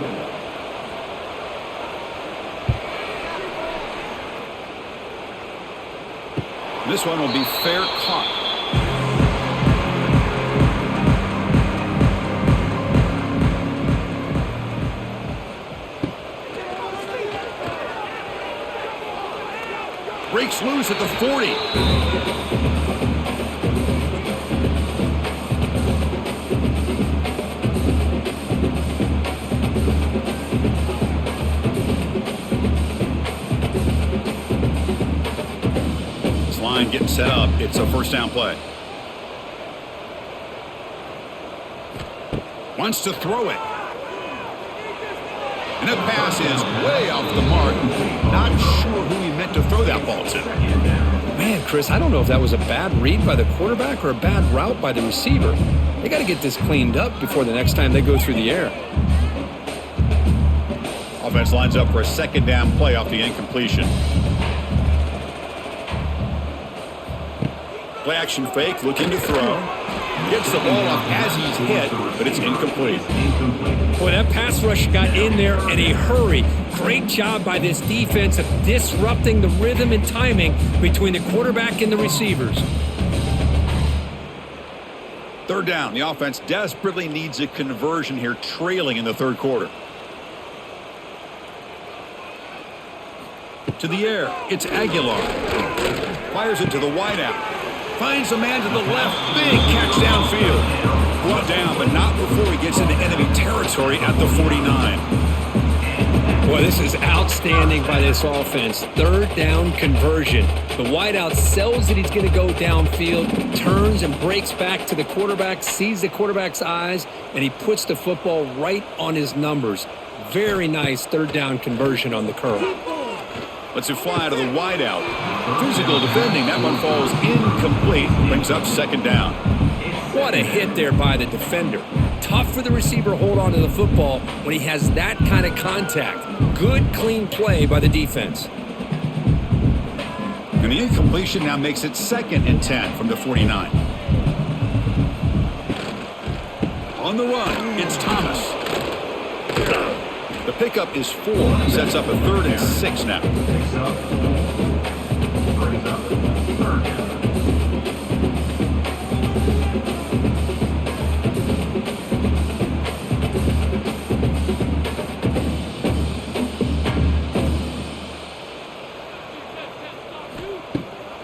This one will be fair caught. Breaks loose at the 40. Getting set up. It's a 1st down play. Wants to throw it. And that pass is way off the mark. Not sure who he meant to throw that ball to. Man, Chris. Chris, I don't know if that was a bad read by the quarterback or a bad route by the receiver. They got to get this cleaned up before the next time they go through the air. Offense lines up for a second down play off the incompletion. Play action fake, looking to throw. Gets the ball off as he's hit, but it's incomplete. Boy, that pass rush got in there in a hurry. Great job by this defense of disrupting the rhythm and timing between the quarterback and the receivers. Third down. The offense desperately needs a conversion here, trailing in the third quarter. To the air, it's Aguilar. Fires it to the wideout. Finds a man to the left. Big catch downfield. Brought down, but not before he gets into enemy territory at the 49. Boy, this is outstanding by this offense. Third down conversion. The wideout sells that he's going to go downfield, turns and breaks back to the quarterback, sees the quarterback's eyes, and he puts the football right on his numbers. Very nice third down conversion on the curl. Lets it fly to the wideout. Physical defending. That one falls incomplete. Brings up second down. What a hit there by the defender. Tough for the receiver to hold on to the football when he has that kind of contact. Good, clean play by the defense. And the incompletion now makes it 2nd and 10 from the 49. On the run, it's Thomas. The pickup is 4. Sets up a 3rd and 6 now.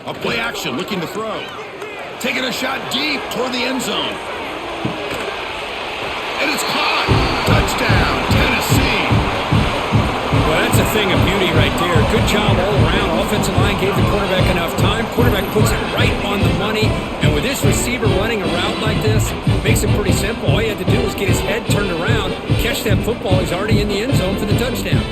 A play action, looking to throw. Taking a shot deep toward the end zone. And it's caught. Touchdown, Tennessee. Well, that's a thing of beauty right there. Good job all around. Offensive line gave the quarterback enough time. Quarterback puts it right on the money. And with this receiver running a route like this, makes it pretty simple. All you had to do was get his head turned around, catch that football. He's already in the end zone for the touchdown.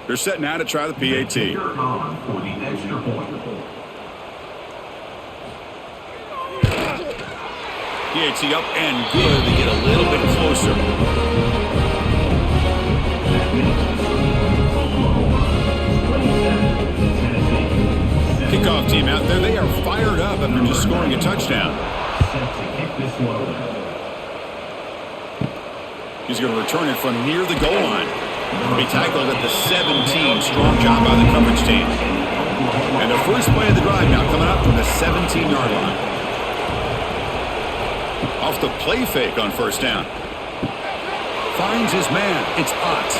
They're set now to try the PAT. For the extra point. PAT up and good to get a little bit closer. Kickoff team out there. They are fired up after just scoring a touchdown. He's going to return it from near the goal line. He tackled at the 17. Strong job by the coverage team. And the first play of the drive now coming up from the 17-yard line. Off the play fake on first down. Finds his man. It's Ott.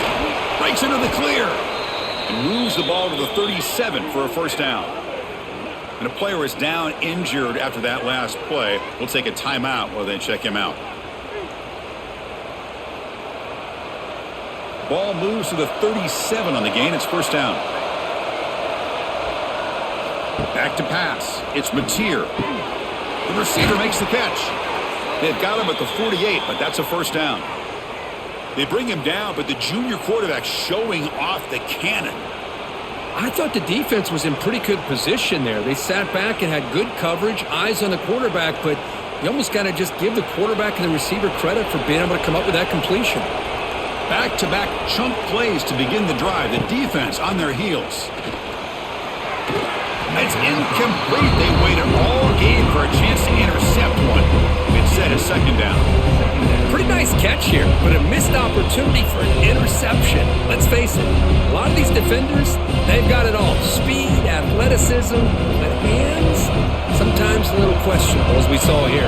Breaks into the clear. And moves the ball to the 37 for a first down. And a player is down injured after that last play. We'll take a timeout while they check him out. Ball moves to the 37 on the gain. It's first down. Back to pass. It's Mateer. The receiver makes the catch. They've got him at the 48, but that's a first down. They bring him down, but the junior quarterback showing off the cannon. I thought the defense was in pretty good position there. They sat back and had good coverage, eyes on the quarterback, but you almost got to just give the quarterback and the receiver credit for being able to come up with that completion. Back-to-back chunk plays to begin the drive. The defense on their heels. It's incomplete. They waited all game for a chance to intercept one. Instead, a second down. Pretty nice catch here, but a missed opportunity for an interception. Let's face it, a lot of these defenders, they've got it all. Speed, athleticism, but hands, sometimes a little questionable, as we saw here.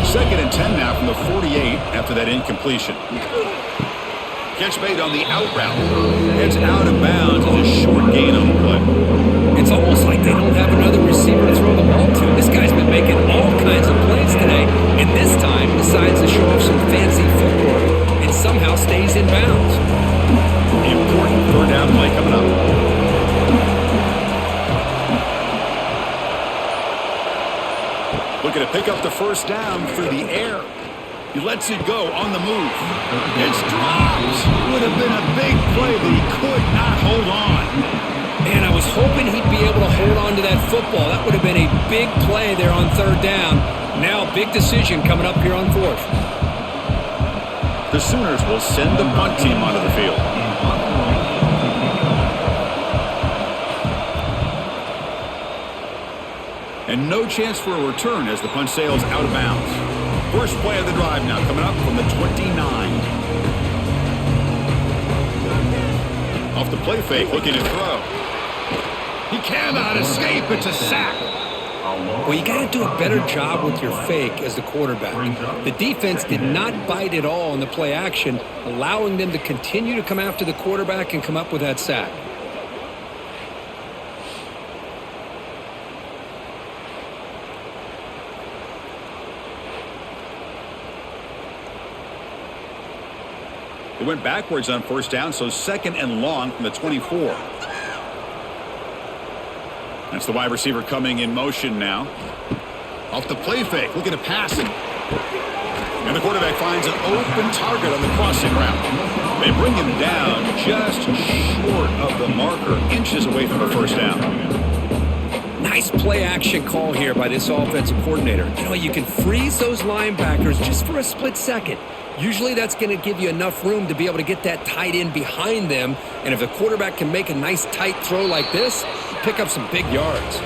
2nd and 10 now from the 48 after that incompletion. Catch made on the out route. It's out of bounds and a short gain on the play. It's almost like they don't have another receiver to throw the ball to. This guy's been making all kinds of plays today, and this time decides to show off some fancy footwork and somehow stays in bounds. Important third down play coming up. looking to pick up the first down through the air. He lets it go on the move. It's dropped. Would have been a big play, but he could not hold on. Man, I was hoping he'd be able to hold on to that football. That would have been a big play there on third down. Now, big decision coming up here on fourth. The Sooners will send the punt team onto the field. And no chance for a return as the punt sails out of bounds. First play of the drive now coming up from the 29. Off the play fake, looking to throw. He cannot escape. It's a sack. Well, you got to do a better job with your fake as the quarterback. The defense did not bite at all on the play action, allowing them to continue to come after the quarterback and come up with that sack. They went backwards on first down, so second and long from the 24. That's the wide receiver coming in motion now. Off the play fake, looking to pass it. And the quarterback finds an open target on the crossing route. They bring him down just short of the marker, inches away from the first down. Nice play action call here by this offensive coordinator. You know, you can freeze those linebackers just for a split second. Usually that's going to give you enough room to be able to get that tight end behind them. And if the quarterback can make a nice tight throw like this, pick up some big yards.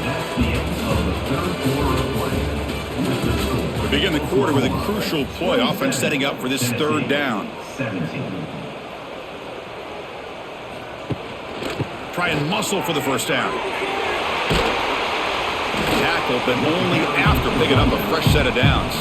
That's the end of the third quarter of play. We begin the quarter with a crucial play, offense setting up for this third down. 17. Try and muscle for the first down. Tackle, but only after picking up a fresh set of downs.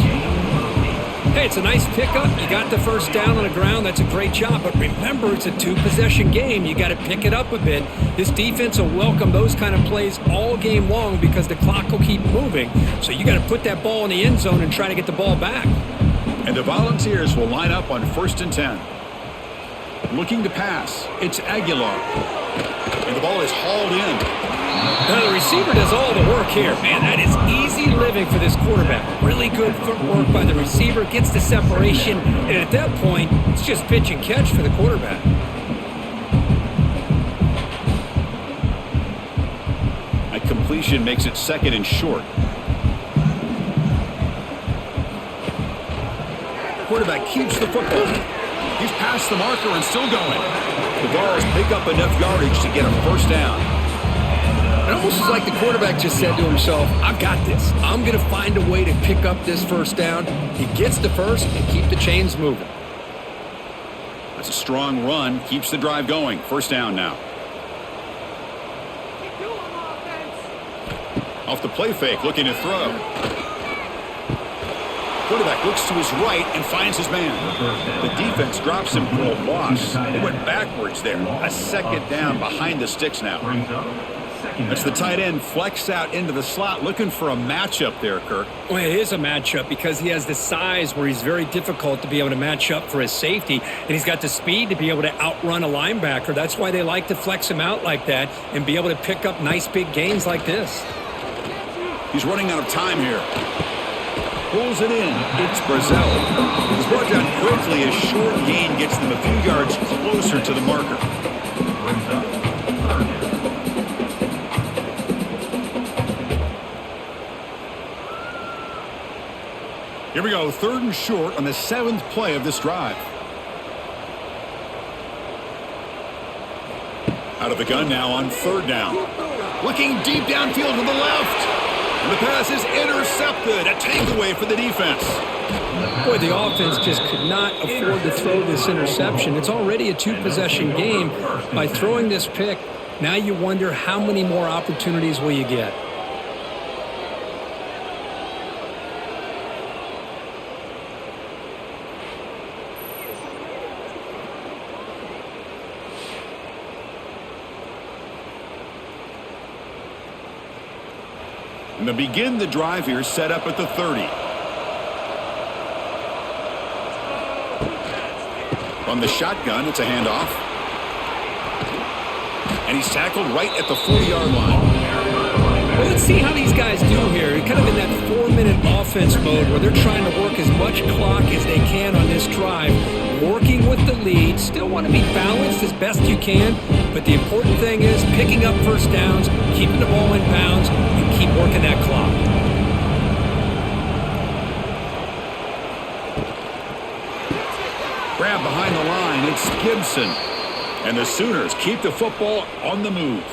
Hey, it's a nice pickup. You got the first down on the ground. That's a great job. But remember, it's a two-possession game. You got to pick it up a bit. This defense will welcome those kind of plays all game long because the clock will keep moving. So you got to put that ball in the end zone and try to get the ball back. And the Volunteers will line up on 1st and 10. Looking to pass. It's Aguilar. And the ball is hauled in. Now the receiver does all the work here. Man, that is easy living for this quarterback. Really good footwork by the receiver. Gets the separation. And at that point, it's just pitch and catch for the quarterback. A completion makes it second and short. Quarterback keeps the football. He's past the marker and still going. The Vols pick up enough yardage to get a first down. It almost is like the quarterback just said to himself, I've got this. I'm going to find a way to pick up this first down. He gets the first and keep the chains moving. That's a strong run. Keeps the drive going. First down now. Off the play fake, looking to throw. Quarterback looks to his right and finds his man. The defense drops him for a loss. They went backwards there. A second down behind the sticks now. That's the tight end flex out into the slot, looking for a matchup there, Kirk. Well, it is a matchup because he has the size where he's very difficult to be able to match up for his safety, and he's got the speed to be able to outrun a linebacker. That's why they like to flex him out like that and be able to pick up nice big gains like this. He's running out of time here. Pulls it in. It's Brazil. He's brought down quickly as short gain gets them a few yards closer to the marker. Here we go, 3rd and short on the 7th play of this drive. Out of the gun now on 3rd down. Looking deep downfield to the left. And the pass is intercepted. A takeaway for the defense. Boy, the offense just could not afford to throw this interception. It's already a two-possession game. By throwing this pick, now you wonder how many more opportunities will you get. And to begin the drive here, set up at the 30. From the shotgun, it's a handoff. And he's tackled right at the 40-yard line. Well, let's see how these guys do here. Kind of in that 4-minute offense mode where they're trying to work as much clock as they can on this drive, working with the lead. Still want to be balanced as best you can, but the important thing is picking up first downs, keeping the ball in bounds, and keep working that clock. Grab behind the line, it's Gibson. And the Sooners keep the football on the move.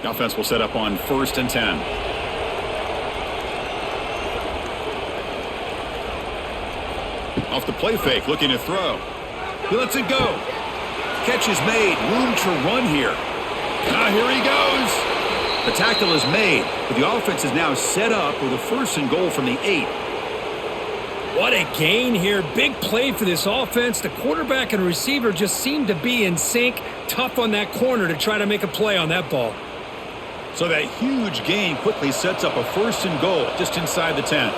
The offense will set up on 1st and 10. Off the play fake, looking to throw. He lets it go. Catch is made. Room to run here. Here he goes. The tackle is made, but the offense is now set up with a 1st and goal from the 8. What a gain here. Big play for this offense. The quarterback and receiver just seem to be in sync. Tough on that corner to try to make a play on that ball. So that huge gain quickly sets up a 1st and goal just inside the 10.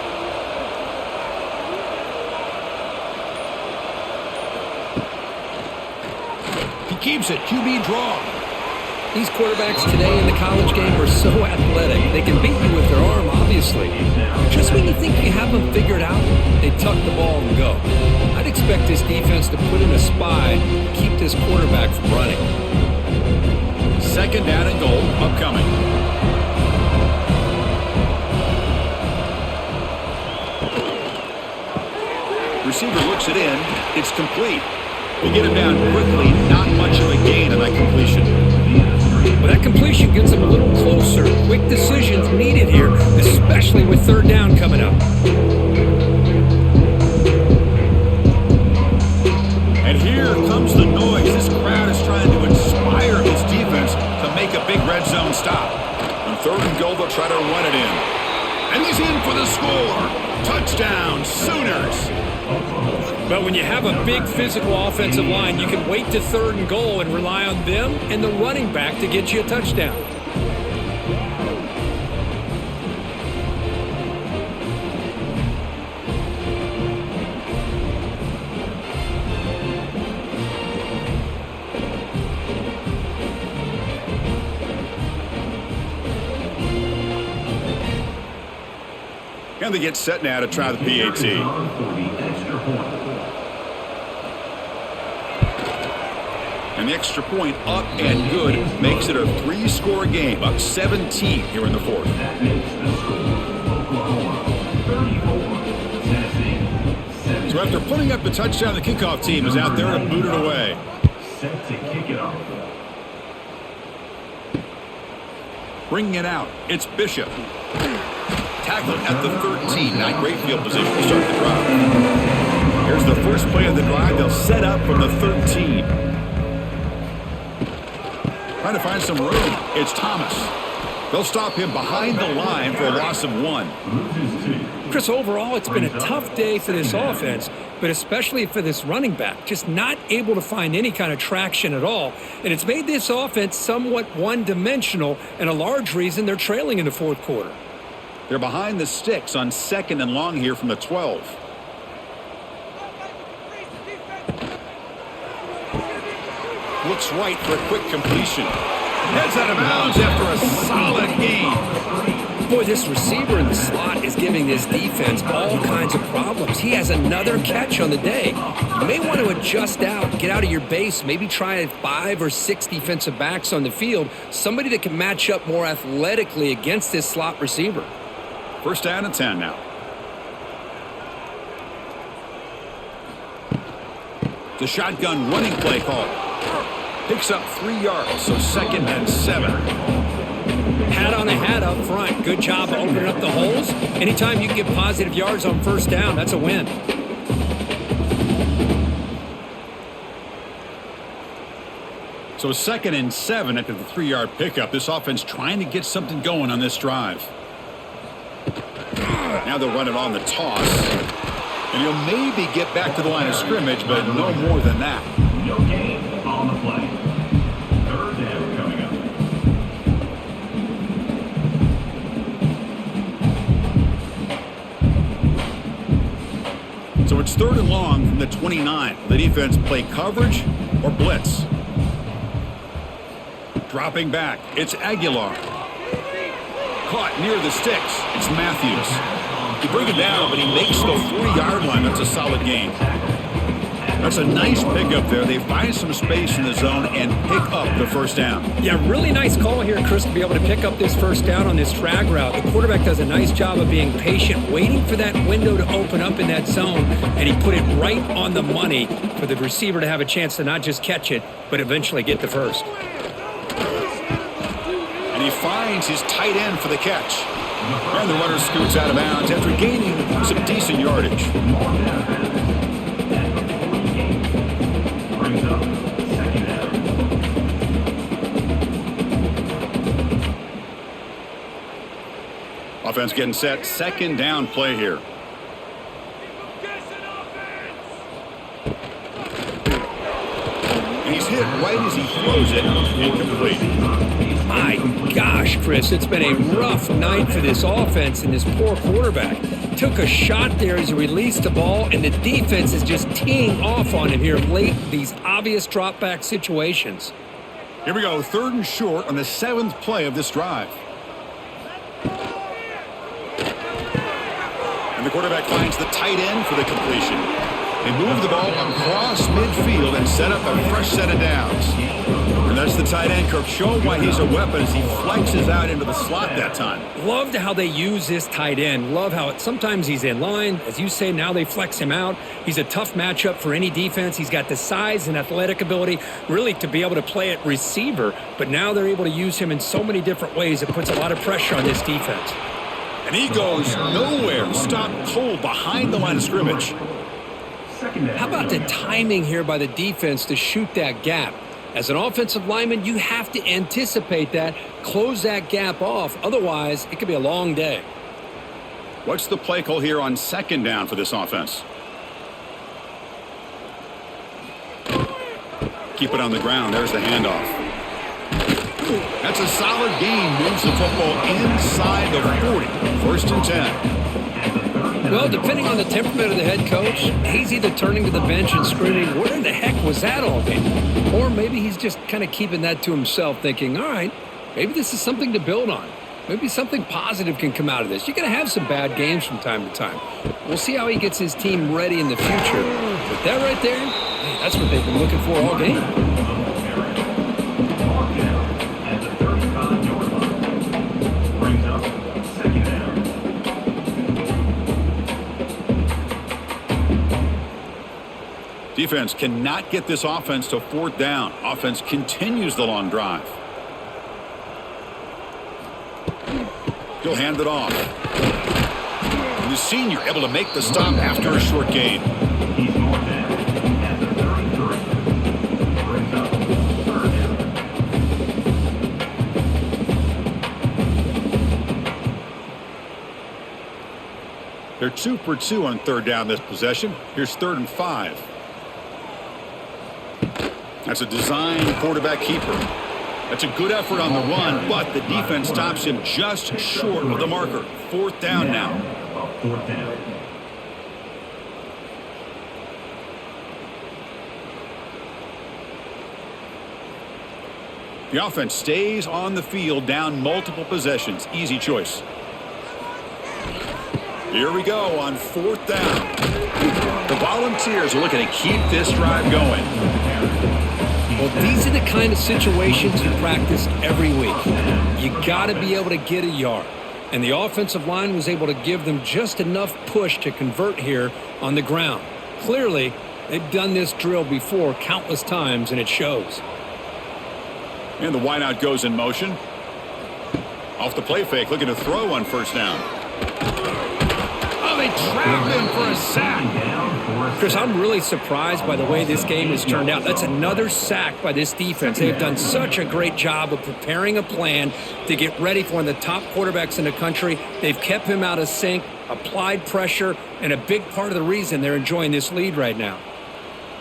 He keeps it. QB draw. These quarterbacks today in the college game are so athletic. They can beat you with their arm, obviously. Just when you think you have them figured out, they tuck the ball and go. I'd expect this defense to put in a spy to keep this quarterback from running. 2nd down and goal upcoming. Receiver looks it in. It's complete. We get him down quickly. Not much of a gain on that completion. Well, that completion gets them a little closer. Quick decisions needed here, especially with 3rd down coming up. And here comes the noise. This crowd is trying to inspire this defense to make a big red zone stop. On 3rd and goal, they'll try to run it in. And he's in for the score. Touchdown, Sooners. But when you have a big physical offensive line, you can wait to 3rd and goal and rely on them and the running back to get you a touchdown. And they get set now to try the PAT. And the extra point up and good makes it a 3-score game, up 17 here in the 4th. That makes the score Oklahoma 34, Tennessee 17. So after putting up the touchdown, the kickoff team is out there to boot it away. Set to kick it off. Bringing it out, it's Bishop. Tackled at the 13. Not great field position to start the drive. Here's the first play of the drive. They'll set up from the 13. Trying to find some room. It's Thomas. They'll stop him behind the line for a loss of 1. Chris, overall, it's been a tough day for this offense, but especially for this running back. Just not able to find any kind of traction at all. And it's made this offense somewhat one-dimensional, and a large reason they're trailing in the 4th quarter. They're behind the sticks on 2nd and long here from the 12. Looks right for a quick completion. Heads out of bounds after a solid gain. Boy, this receiver in the slot is giving this defense all kinds of problems. He has another catch on the day. You may want to adjust out, get out of your base, maybe try 5 or 6 defensive backs on the field, somebody that can match up more athletically against this slot receiver. 1st down and 10 now. The shotgun running play call. Picks up 3 yards, so 2nd and 7. Hat on a hat up front. Good job opening up the holes. Anytime you can get positive yards on 1st down, that's a win. So 2nd and 7 after the 3-yard pickup. This offense trying to get something going on this drive. Now they'll run it on the toss. And he'll maybe get back to the line of scrimmage, but no more than that. No gain on the play. 3rd down coming up. it's 3rd and long from the 29. The defense play coverage or blitz. Dropping back, it's Aguilar. Caught near the sticks, it's Matthews. He bring it down, but he makes the 40-yard line. That's a solid gain. That's a nice pickup there. They find some space in the zone and pick up the first down. Yeah, really nice call here, Chris, to be able to pick up this first down on this drag route. The quarterback does a nice job of being patient, waiting for that window to open up in that zone, and he put it right on the money for the receiver to have a chance to not just catch it, but eventually get the first. And he finds his tight end for the catch. And the runner scoots out of bounds after gaining some decent yardage. Brings up 2nd down. Offense getting set. 2nd down play here. And he's hit right as he throws it. Incomplete. My gosh, Chris, it's been a rough night for this offense and this poor quarterback. Took a shot there as he released the ball, and the defense is just teeing off on him here late, these obvious drop-back situations. Here we go, 3rd and short on the 7th play of this drive. And the quarterback finds the tight end for the completion. They move the ball across midfield and set up a fresh set of downs. And that's the tight end, Kirk, showing why he's a weapon as he flexes out into the slot that time. Loved how they use this tight end. Love how sometimes he's in line. As you say, now they flex him out. He's a tough matchup for any defense. He's got the size and athletic ability really to be able to play at receiver. But now they're able to use him in so many different ways. It puts a lot of pressure on this defense. And he goes nowhere. Stopped cold behind the line of scrimmage. How about the timing here by the defense to shoot that gap? As an offensive lineman, you have to anticipate that, close that gap off. Otherwise, it could be a long day. What's the play call here on 2nd down for this offense? Keep it on the ground. There's the handoff. That's a solid gain. Moves the football inside the 40. 1st and 10. Well, depending on the temperament of the head coach, he's either turning to the bench and screaming, where in the heck was that all game? Or maybe he's just kind of keeping that to himself, thinking, all right, maybe this is something to build on. Maybe something positive can come out of this. You're going to have some bad games from time to time. We'll see how he gets his team ready in the future. But that right there, hey, that's what they've been looking for all game. At the 35-yard line. Brings up 2nd down. Defense cannot get this offense to 4th down. Offense continues the long drive. He'll hand it off. And the senior able to make the stop after a short gain. He's marked down at the 33. Brings up 3rd down. They're 2 for 2 on 3rd down this possession. Here's 3rd and 5. That's a design quarterback keeper. That's a good effort on the run, but the defense stops him just short of the marker. 4th down now. 4th down. The offense stays on the field, down multiple possessions. Easy choice. Here we go on 4th down. The Volunteers are looking to keep this drive going. Well, these are the kind of situations you practice every week. You got to be able to get a yard. And the offensive line was able to give them just enough push to convert here on the ground. Clearly, they've done this drill before countless times, and it shows. And the wideout goes in motion. Off the play fake, looking to throw on 1st down. Oh, they trapped him for a sack. Chris, I'm really surprised by the way this game has turned out. That's another sack by this defense. They've done such a great job of preparing a plan to get ready for one of the top quarterbacks in the country. They've kept him out of sync, applied pressure, and a big part of the reason they're enjoying this lead right now.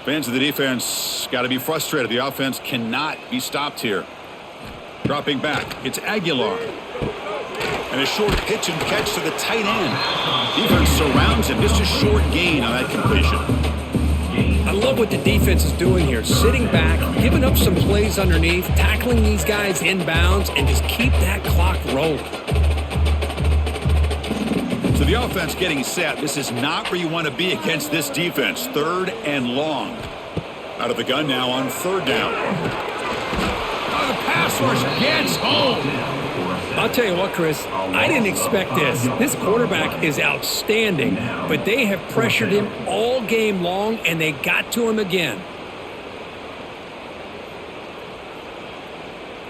Fans of the defense got to be frustrated. The offense cannot be stopped here. Dropping back, it's Aguilar. And a short pitch and catch to the tight end. Defense surrounds him. Just a short gain on that completion. I love what the defense is doing here. Sitting back, giving up some plays underneath, tackling these guys inbounds, and just keep that clock rolling. So the offense getting set. This is not where you want to be against this defense. 3rd and long. Out of the gun now on 3rd down. Oh, the pass rush gets home. I'll tell you what, Chris, I didn't expect this. This quarterback is outstanding, but they have pressured him all game long, and they got to him again.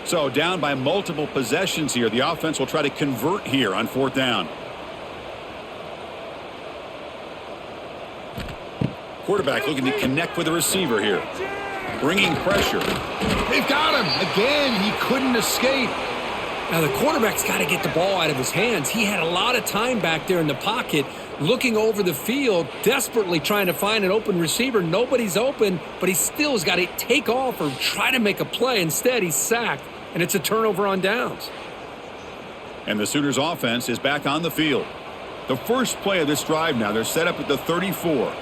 So down by multiple possessions here. The offense will try to convert here on 4th down. Quarterback looking to connect with the receiver here. Bringing pressure. They've got him. Again, he couldn't escape. Now, the quarterback's got to get the ball out of his hands. He had a lot of time back there in the pocket, looking over the field, desperately trying to find an open receiver. Nobody's open, but he still has got to take off or try to make a play. Instead, he's sacked, and it's a turnover on downs. And the Sooners offense is back on the field. The first play of this drive now, they're set up at the 34.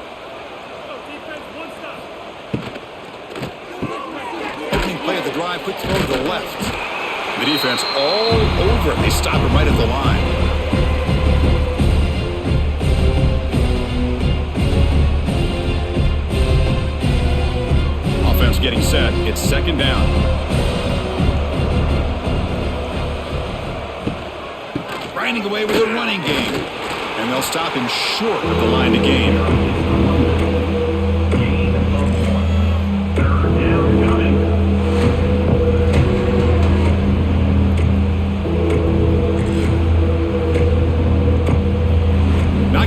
Opening play of the drive, quick throw to the left. The defense all over it. They stop him right at the line. Offense getting set. It's 2nd down. Grinding away with a running game. And they'll stop him short of the line to gain.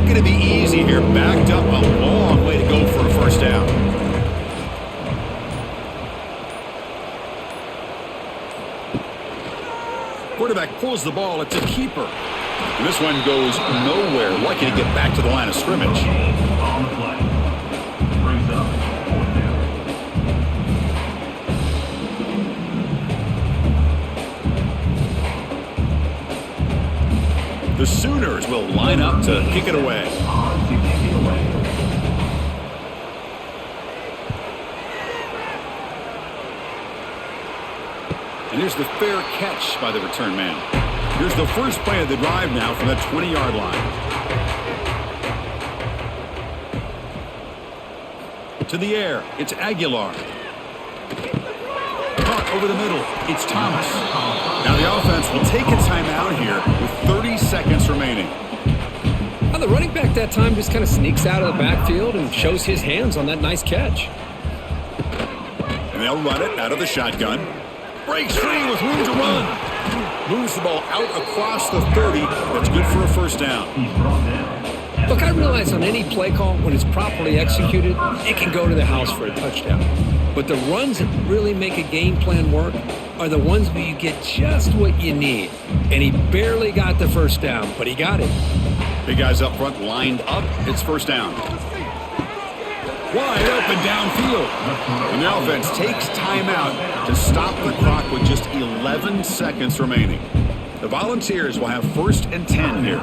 Going to be easy here. Backed up a long way to go for a 1st down. Quarterback pulls the ball. It's a keeper. And this one goes nowhere. Lucky to get back to the line of scrimmage. On the play. Brings up 4th down. The Sooners will line up to kick it away. And here's the fair catch by the return man. Here's the first play of the drive now from the 20-yard line. To the air, it's Aguilar. Caught over the middle, it's Thomas. Now the offense will take a timeout here with 30 seconds remaining. Well, the running back that time just kind of sneaks out of the backfield and shows his hands on that nice catch. And they'll run it out of the shotgun. Breaks free with room to run. Moves the ball out across the 30. That's good for a 1st down. Look, I realize on any play call, when it's properly executed, it can go to the house for a touchdown. But the runs that really make a game plan work are the ones where you get just what you need. And he barely got the 1st down, but he got it. Big guys up front lined up. It's 1st down. Wide open downfield. And the offense takes timeout to stop the clock with just 11 seconds remaining. The Volunteers will have 1st and 10 here.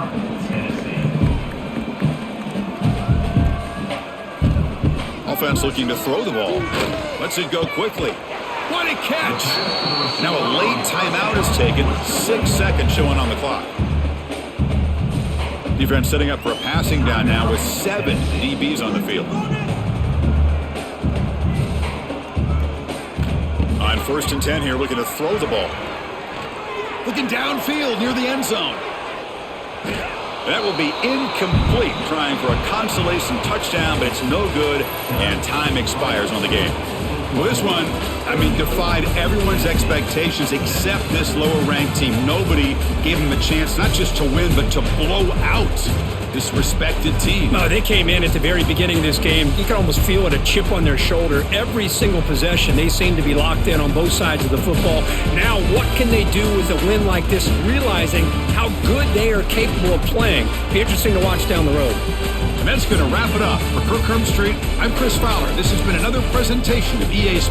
Offense looking to throw the ball. Lets it go quickly. What a catch! Now a late timeout is taken. 6 seconds showing on the clock. Defense setting up for a passing down now with 7 DBs on the field. On 1st and 10 here, looking to throw the ball. Looking downfield near the end zone. That will be incomplete, trying for a consolation touchdown, but it's no good, and time expires on the game. Well, this one, defied everyone's expectations except this lower-ranked team. Nobody gave them a chance not just to win, but to blow out this respected team. No, they came in at the very beginning of this game. You can almost feel it, a chip on their shoulder. Every single possession, they seem to be locked in on both sides of the football. Now, what can they do with a win like this, realizing how good they are capable of playing? Be interesting to watch down the road. And that's going to wrap it up. For Kirk Street, I'm Chris Fowler. This has been another presentation of EA Sports.